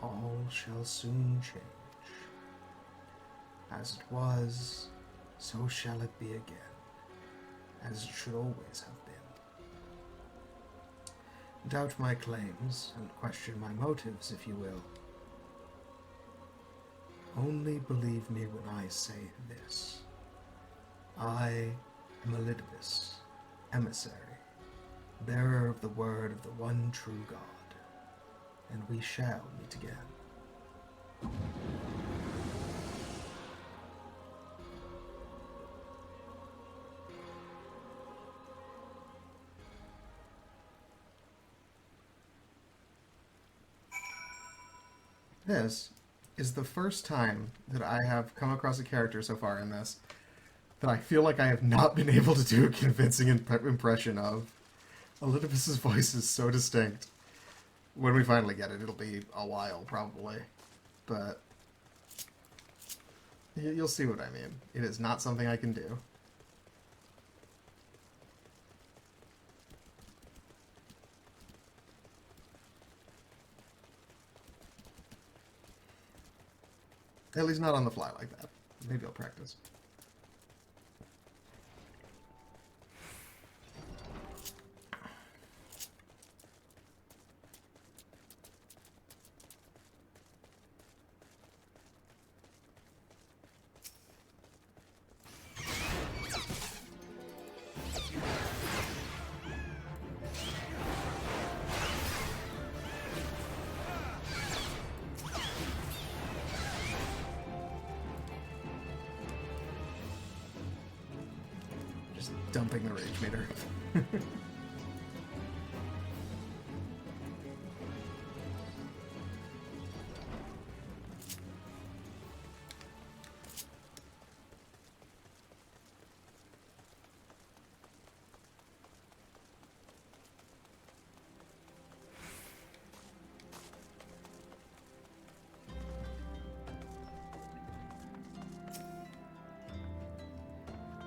S1: all shall soon change. As it was, so shall it be again, as it should always have been. Doubt my claims, and question my motives, if you will. Only believe me when I say this. I am Elidibus, emissary, bearer of the word of the one true God, and we shall meet again. This is the first time that I have come across a character so far in this that I feel like I have not been able to do a convincing impression of. Elidibus's voice is so distinct. When we finally get it, it'll be a while, probably. But you'll see what I mean. It is not something I can do. At least not on the fly like that. Maybe I'll practice. Dumping the rage meter.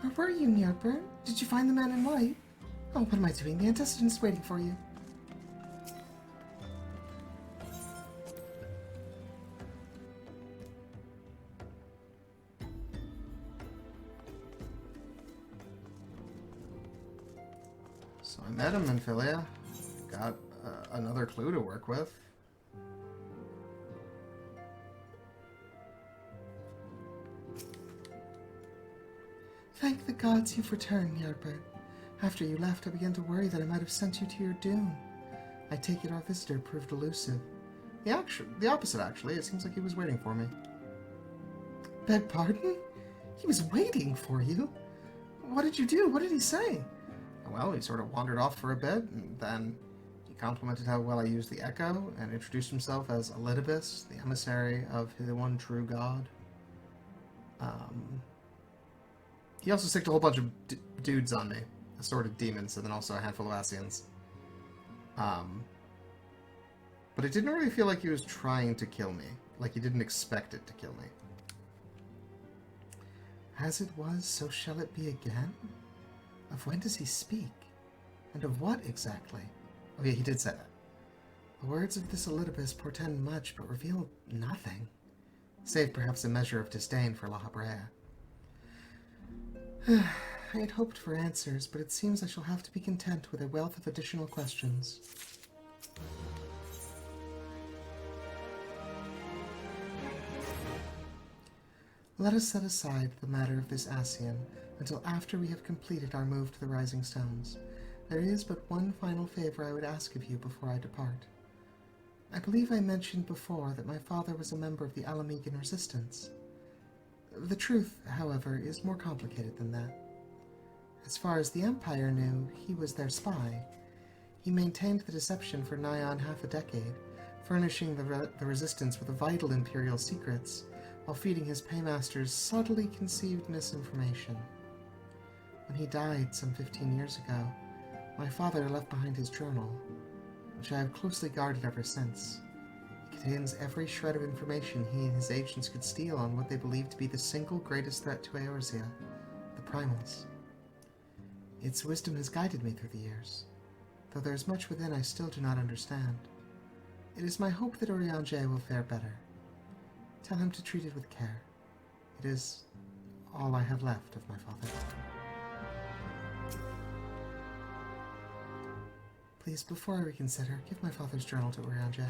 S2: Where were you, Ny'ardbert? Did you find the man in white? Oh, what am I doing? The antecedent's waiting for you.
S1: So I met him in Philia. Got another clue to work with.
S2: Thank the gods you've returned, Ny'ardbert. After you left, I began to worry that I might have sent you to your doom. I take it our visitor proved elusive.
S1: The opposite, actually. It seems like he was waiting for me.
S2: Beg pardon? He was waiting for you? What did you do? What did he say?
S1: Well, he sort of wandered off for a bit, and then he complimented how well I used the echo, and introduced himself as Elidibus, the emissary of the one true God. He also sicked a whole bunch of dudes on me. Assorted demons, and then also a handful of Asians. But it didn't really feel like he was trying to kill me. Like he didn't expect it to kill me.
S2: As it was, so shall it be again? Of when does he speak? And of what exactly?
S1: Oh yeah, he did say that.
S2: The words of this Elidibus portend much, but reveal nothing. Save perhaps a measure of disdain for La Habrea. I had hoped for answers, but it seems I shall have to be content with a wealth of additional questions. Let us set aside the matter of this Ascian until after we have completed our move to the Rising Stones. There is but one final favor I would ask of you before I depart. I believe I mentioned before that my father was a member of the Alamegan Resistance. The truth, however, is more complicated than that. As far as the Empire knew, he was their spy. He maintained the deception for nigh on half a decade, furnishing the Resistance with vital Imperial secrets, while feeding his paymasters subtly conceived misinformation. When he died some 15 years ago, my father left behind his journal, which I have closely guarded ever since. It contains every shred of information he and his agents could steal on what they believed to be the single greatest threat to Eorzea, the Primals. Its wisdom has guided me through the years, though there is much within I still do not understand. It is my hope that Urianger will fare better. Tell him to treat it with care. It is all I have left of my father. Please, before I reconsider, give my father's journal to Urianger.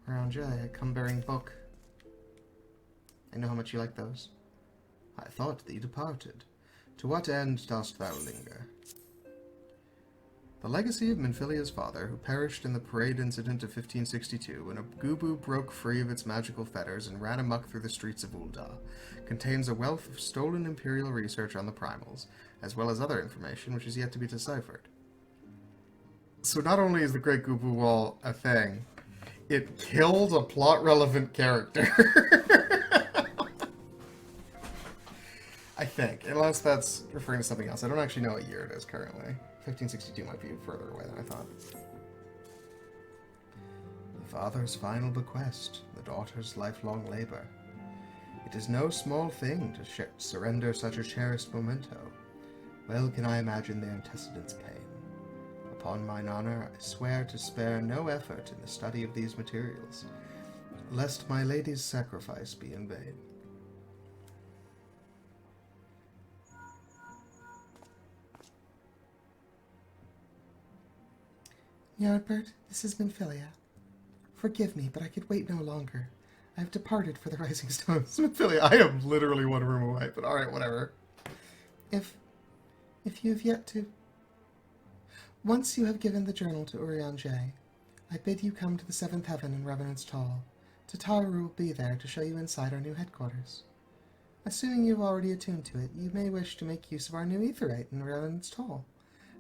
S2: Urianger, a cum-bearing book. I know how much you like those. I thought thee departed. To what end dost thou linger? The legacy of Minfilia's father, who perished in the parade incident of 1562 when a Gubu broke free of its magical fetters and ran amok through the streets of Ul'dah, contains a wealth of stolen Imperial research on the Primals, as well as other information which is yet to be deciphered. So not only is the Great Gubu Wall a thing, it killed a plot-relevant character. I think, unless that's referring to something else. I don't actually know what year it is currently. 1562 might be further away than I thought. The father's final bequest, the daughter's lifelong labor. It is no small thing to surrender such a cherished memento. Well can I imagine their antecedents' pain. Upon mine honor, I swear to spare no effort in the study of these materials, lest my lady's sacrifice be in vain. Ny'ardbert, this has been Philia. Forgive me, but I could wait no longer. I have departed for the Rising Stones.
S1: Minfilia, I am literally one room away, but alright, whatever.
S2: If you have yet to... Once you have given the journal to Urianger, I bid you come to the Seventh Heaven in Revenant's Hall. Tataru will be there to show you inside our new headquarters. Assuming you have already attuned to it, you may wish to make use of our new aetherite in Revenant's Hall.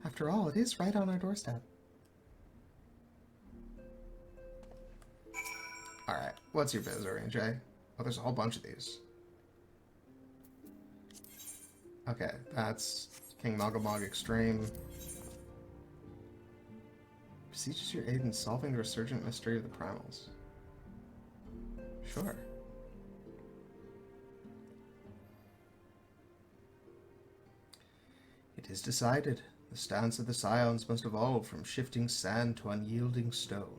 S2: After all, it is right on our doorstep.
S1: Alright, what's your biz, Urianger? Oh, there's a whole bunch of these. Okay, that's King Mogomog Extreme. Beseeches your aid in solving the resurgent mystery of the Primals. Sure. It is decided. The stance of the Scions must evolve from shifting sand to unyielding stone.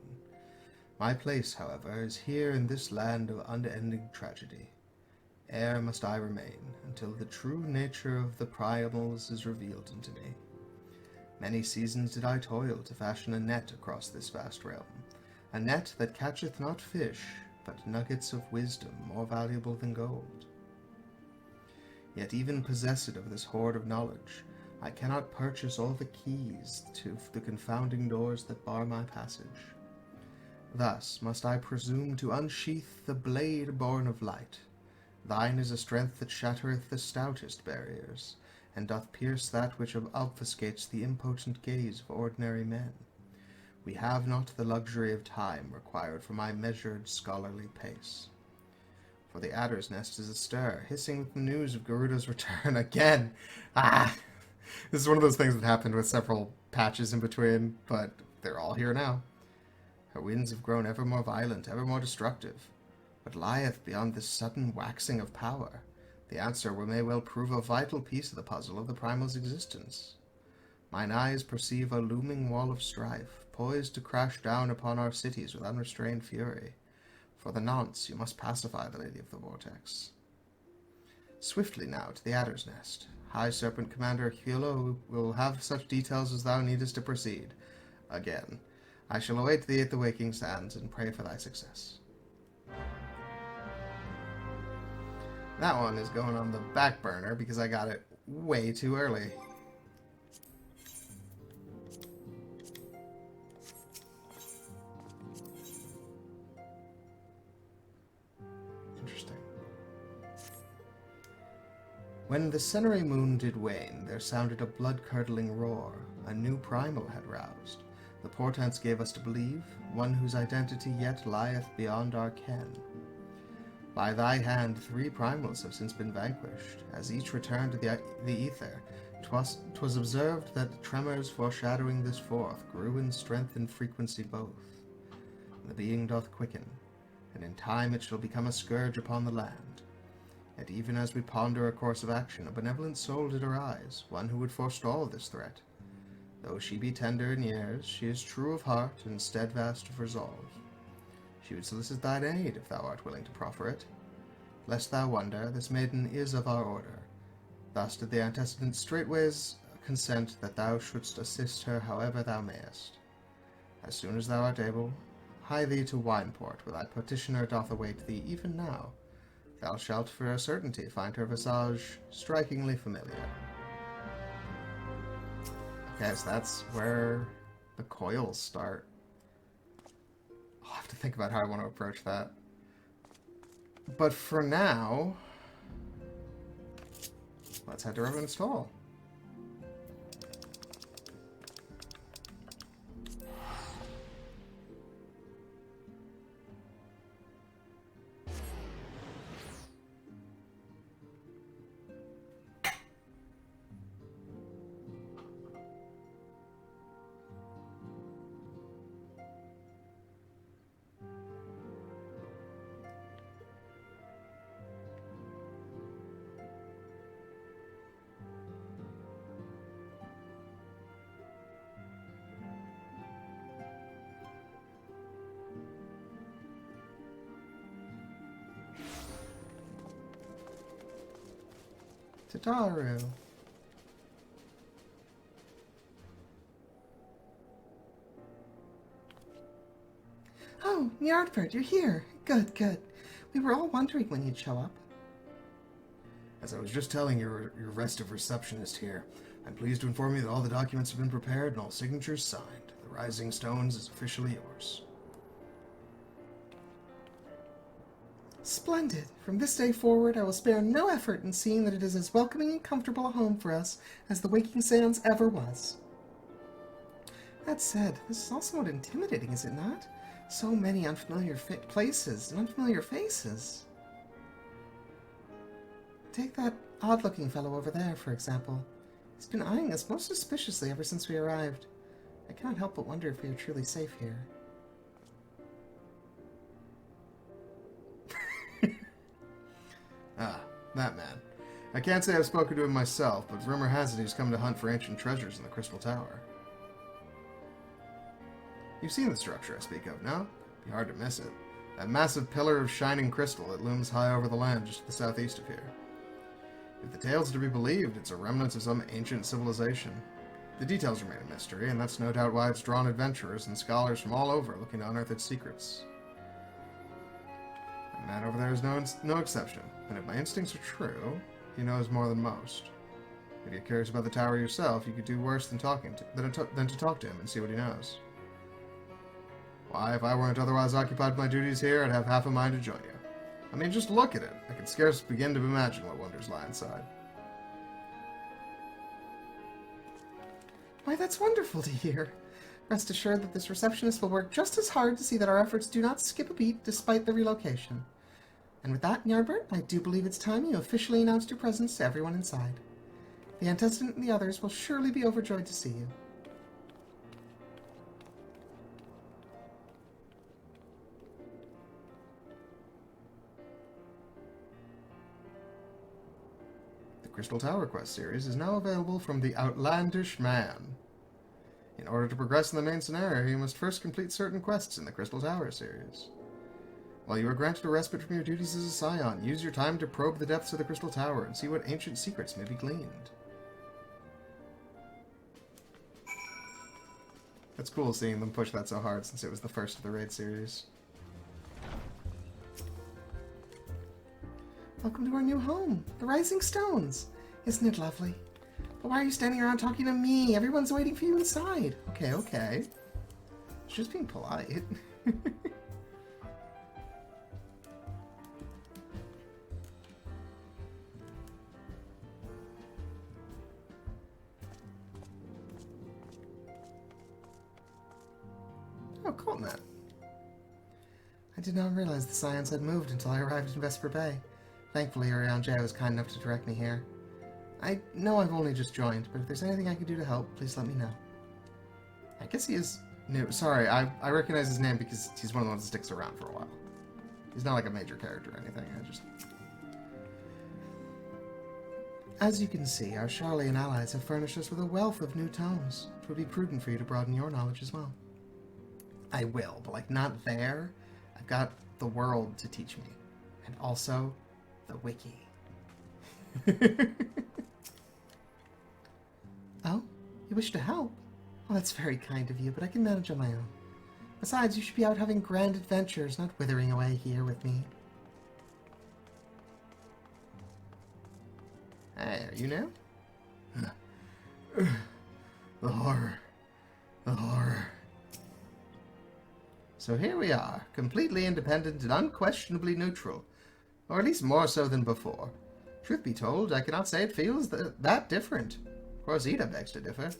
S1: My place, however, is here in this land of unending tragedy. Ere must I remain, until the true nature of the Primals is revealed unto me. Many seasons did I toil to fashion a net across this vast realm, a net that catcheth not fish, but nuggets of wisdom more valuable than gold. Yet even possessed of this hoard of knowledge, I cannot purchase all the keys to the confounding doors that bar my passage. Thus must I presume to unsheath the blade born of light. Thine is a strength that shattereth the stoutest barriers, and doth pierce that which obfuscates the impotent gaze of ordinary men. We have not the luxury of time required for my measured, scholarly pace. For the adder's nest is astir, hissing with the news of Garuda's return again. Ah! This is one of those things that happened with several patches in between, but they're all here now. Her winds have grown ever more violent, ever more destructive. What lieth beyond this sudden waxing of power? The answer may well prove a vital piece of the puzzle of the primal's existence. Mine eyes perceive a looming wall of strife, poised to crash down upon our cities with unrestrained fury. For the nonce, you must pacify the Lady of the Vortex. Swiftly now to the Adder's Nest. High Serpent Commander Hyulo will have such details as thou needest to proceed. Again, I shall await thee at the Waking Sands and pray for thy success. That one is going on the back burner because I got it way too early. Interesting. When the Cenere moon did wane, there sounded a blood-curdling roar. A new primal had roused. The portents gave us to believe, one whose identity yet lieth beyond our ken. By thy hand 3 primals have since been vanquished. As each returned to the ether, 'twas observed that tremors foreshadowing this fourth grew in strength and frequency both. The being doth quicken, and in time it shall become a scourge upon the land. Yet even as we ponder a course of action, a benevolent soul did arise, one who would forestall this threat. Though she be tender in years, she is true of heart and steadfast of resolve. She would solicit thine aid if thou art willing to proffer it. Lest thou wonder, this maiden is of our order. Thus did the antecedent straightways consent that thou shouldst assist her however thou mayest. As soon as thou art able, hie thee to Wineport, where thy petitioner doth await thee even now. Thou shalt for a certainty find her visage strikingly familiar. Okay, so that's where the coils start. I'll have to think about how I want to approach that. But for now, let's head to Rerun's Stall. Tataru.
S2: Oh, Ny'ardbert, you're here. Good, good. We were all wondering when you'd show up.
S3: As I was just telling your restive receptionist here, I'm pleased to inform you that all the documents have been prepared and all signatures signed. The Rising Stones is officially yours.
S2: Splendid. From this day forward, I will spare no effort in seeing that it is as welcoming and comfortable a home for us as the Waking Sands ever was. That said, this is all somewhat intimidating, is it not? So many unfamiliar places and unfamiliar faces. Take that odd-looking fellow over there, for example. He's been eyeing us most suspiciously ever since we arrived. I cannot help but wonder if we are truly safe here.
S3: Ah, that man. I can't say I've spoken to him myself, but rumor has it he's come to hunt for ancient treasures in the Crystal Tower. You've seen the structure I speak of, no? Be hard to miss it. That massive pillar of shining crystal that looms high over the land just to the southeast of here. If the tale's to be believed, it's a remnant of some ancient civilization. The details remain a mystery, and that's no doubt why it's drawn adventurers and scholars from all over looking to unearth its secrets. And that over there is no exception, and if my instincts are true, he knows more than most. If you're curious about the tower yourself, you could do worse than to talk to him and see what he knows. Why, if I weren't otherwise occupied with my duties here, I'd have half a mind to join you. I mean, just look at it. I can scarce begin to imagine what wonders lie inside.
S2: Why, that's wonderful to hear. Rest assured that this receptionist will work just as hard to see that our efforts do not skip a beat despite the relocation. And with that, Ny'ardbert, I do believe it's time you officially announced your presence to everyone inside. The antecedent and the others will surely be overjoyed to see you.
S3: Crystal Tower Quest series is now available from the Outlandish Man. In order to progress in the main scenario, you must first complete certain quests in the Crystal Tower series. While you are granted a respite from your duties as a Scion, use your time to probe the depths of the Crystal Tower and see what ancient secrets may be gleaned. It's cool seeing them push that so hard since it was the first of the raid series.
S2: Welcome to our new home, the Rising Stones. Isn't it lovely? But why are you standing around talking to me? Everyone's waiting for you inside.
S3: Okay, okay. It's just being polite. Oh, cool, man.
S2: I did not realize the Scions had moved until I arrived in Vesper Bay. Thankfully, Orion J was kind enough to direct me here. I know I've only just joined, but if there's anything I can do to help, please let me know.
S3: I guess he is new. Sorry, I recognize his name because he's one of the ones that sticks around for a while. He's not like a major character or anything.
S2: As you can see, our Charlian allies have furnished us with a wealth of new tomes. It would be prudent for you to broaden your knowledge as well.
S3: I will, but like not there. I've got the world to teach me. And also the wiki.
S2: Oh? You wish to help? Well, that's very kind of you, but I can manage on my own. Besides, you should be out having grand adventures, not withering away here with me.
S3: Hey, are you new? The horror. The horror. So here we are, completely independent and unquestionably neutral. Or at least more so than before. Truth be told, I cannot say it feels that different. Of course, Ida begs to differ.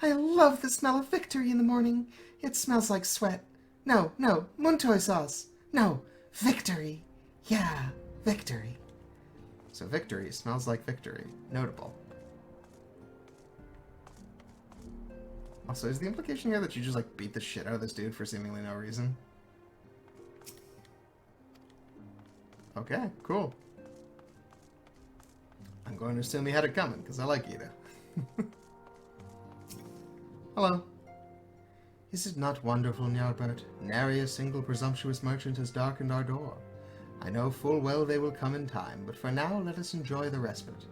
S2: I love the smell of victory in the morning. It smells like sweat. No, Muntoy sauce. No, victory. Yeah, victory.
S3: So victory smells like victory. Notable. Also, is the implication here that you just like beat the shit out of this dude for seemingly no reason? Okay, cool. I'm going to assume he had it coming, because I like Ida. Hello. Is it not wonderful, Ny'ardbert? Nary a single presumptuous merchant has darkened our door. I know full well they will come in time, but for now let us enjoy the respite.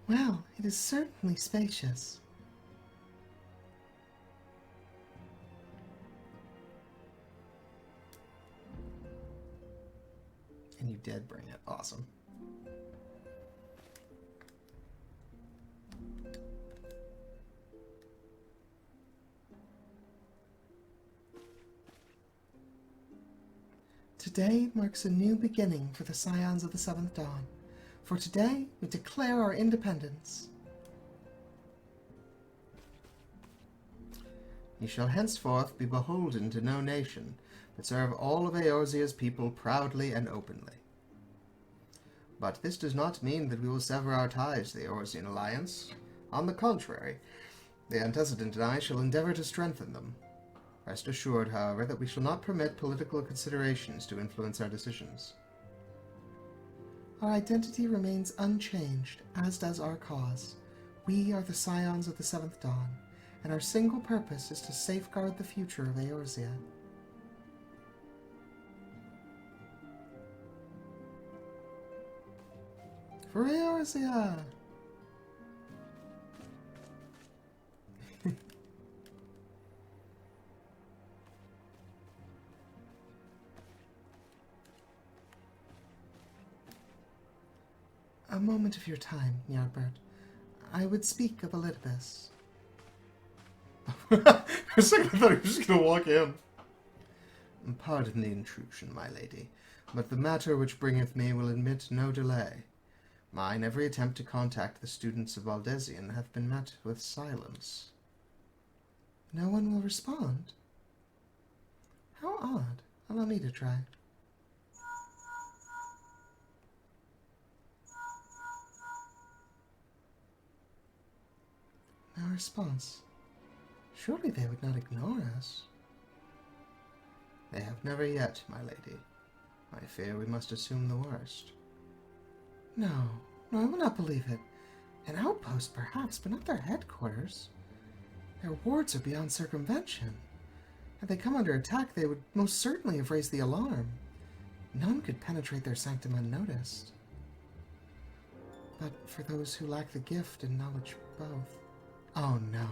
S2: Well, it is certainly spacious.
S3: And you did bring it. Awesome.
S2: Today marks a new beginning for the Scions of the Seventh Dawn. For today, we declare our independence.
S3: Ye shall henceforth be beholden to no nation, but serve all of Eorzea's people proudly and openly. But this does not mean that we will sever our ties to the Eorzean alliance. On the contrary, the antecedent and I shall endeavor to strengthen them. Rest assured, however, that we shall not permit political considerations to influence our decisions.
S2: Our identity remains unchanged, as does our cause. We are the Scions of the Seventh Dawn, and our single purpose is to safeguard the future of Eorzea.
S3: For Eorzea!
S2: A moment of your time, Ny'ardbert. I would speak of Elidibus.
S3: For a second I thought he was just going to walk in.
S1: Pardon the intrusion, my lady, but the matter which bringeth me will admit no delay. Mine every attempt to contact the students of Valdesian hath been met with silence.
S2: No one will respond? How odd. Allow me to try. No response. Surely they would not ignore us.
S1: They have never yet, my lady. I fear we must assume the worst.
S2: No, I will not believe it. An outpost, perhaps, but not their headquarters. Their wards are beyond circumvention. Had they come under attack, they would most certainly have raised the alarm. None could penetrate their sanctum unnoticed. But for those who lack the gift and knowledge both... Oh no.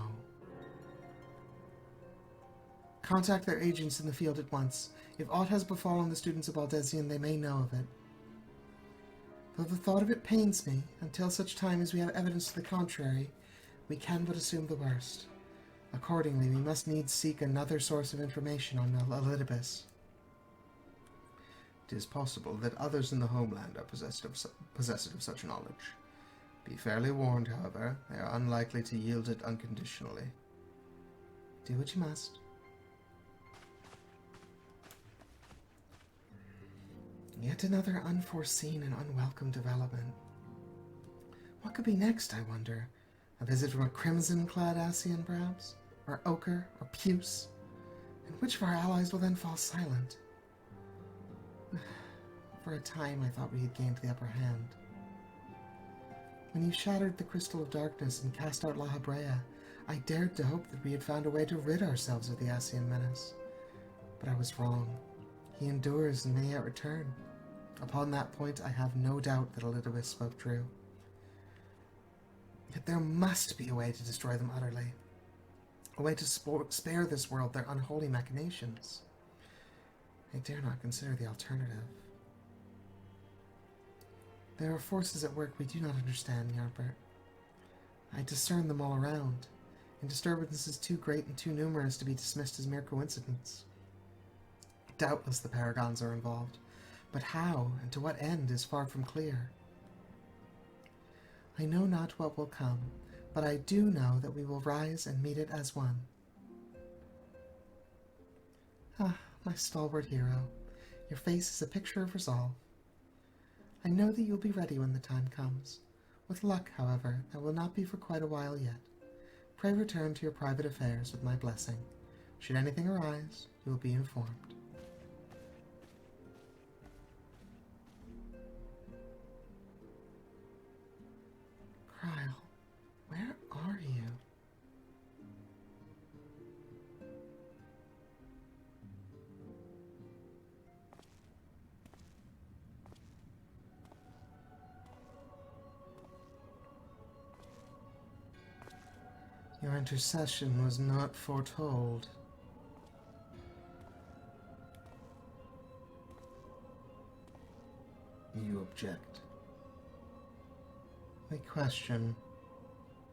S2: Contact their agents in the field at once. If aught has befallen the students of Valdesian, they may know of it. Though the thought of it pains me, until such time as we have evidence to the contrary, we can but assume the worst. Accordingly, we must needs seek another source of information on Elidibus.
S1: It is possible that others in the homeland are possessed of such knowledge. Be fairly warned, however, they are unlikely to yield it unconditionally.
S2: Do what you must. Yet another unforeseen and unwelcome development. What could be next, I wonder? A visit from a crimson-clad Ascian, perhaps? Or ochre? Or puce? And which of our allies will then fall silent? For a time, I thought we had gained the upper hand. When you shattered the Crystal of Darkness and cast out La Habrea, I dared to hope that we had found a way to rid ourselves of the Ascian menace. But I was wrong. He endures and may yet return. Upon that point, I have no doubt that Elidibus spoke true. Yet there must be a way to destroy them utterly. A way to spare this world their unholy machinations. I dare not consider the alternative. There are forces at work we do not understand, Ny'ardbert. I discern them all around, and disturbances too great and too numerous to be dismissed as mere coincidence. Doubtless the Paragons are involved, but how and to what end is far from clear. I know not what will come, but I do know that we will rise and meet it as one. Ah, my stalwart hero, your face is a picture of resolve. I know that you'll be ready when the time comes. With luck, however, that will not be for quite a while yet. Pray return to your private affairs with my blessing. Should anything arise, you will be informed. Krile, where are you? Your intercession was not foretold.
S1: You object.
S2: We question.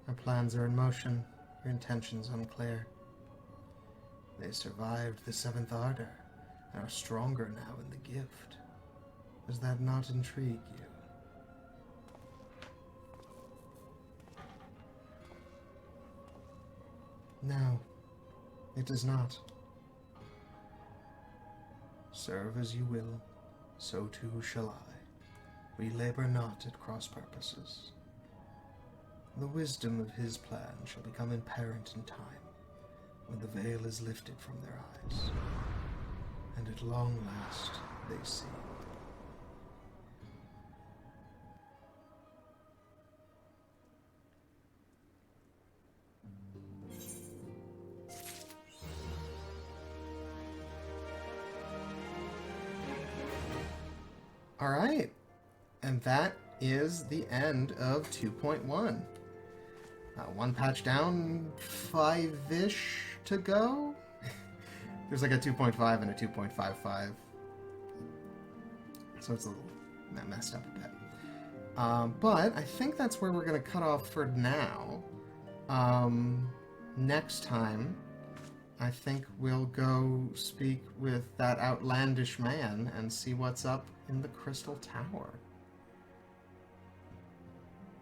S2: Our plans are in motion, your intentions unclear.
S1: They survived the seventh ardor, and are stronger now in the gift. Does that not intrigue you?
S2: No, it does not.
S1: Serve as you will, so too shall I. We labor not at cross purposes. The wisdom of his plan shall become apparent in time, when the veil is lifted from their eyes, and at long last they see.
S3: Alright, and that is the end of 2.1. One patch down, 5-ish to go? There's like a 2.5 and a 2.55. So it's a little messed up a bit. But I think that's where we're going to cut off for now. Next time, I think we'll go speak with that outlandish man and see what's up in the Crystal Tower.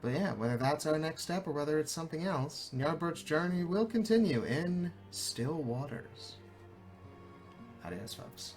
S3: But yeah, whether that's our next step or whether it's something else, Ny'ardbert's journey will continue in still waters. Adios, folks.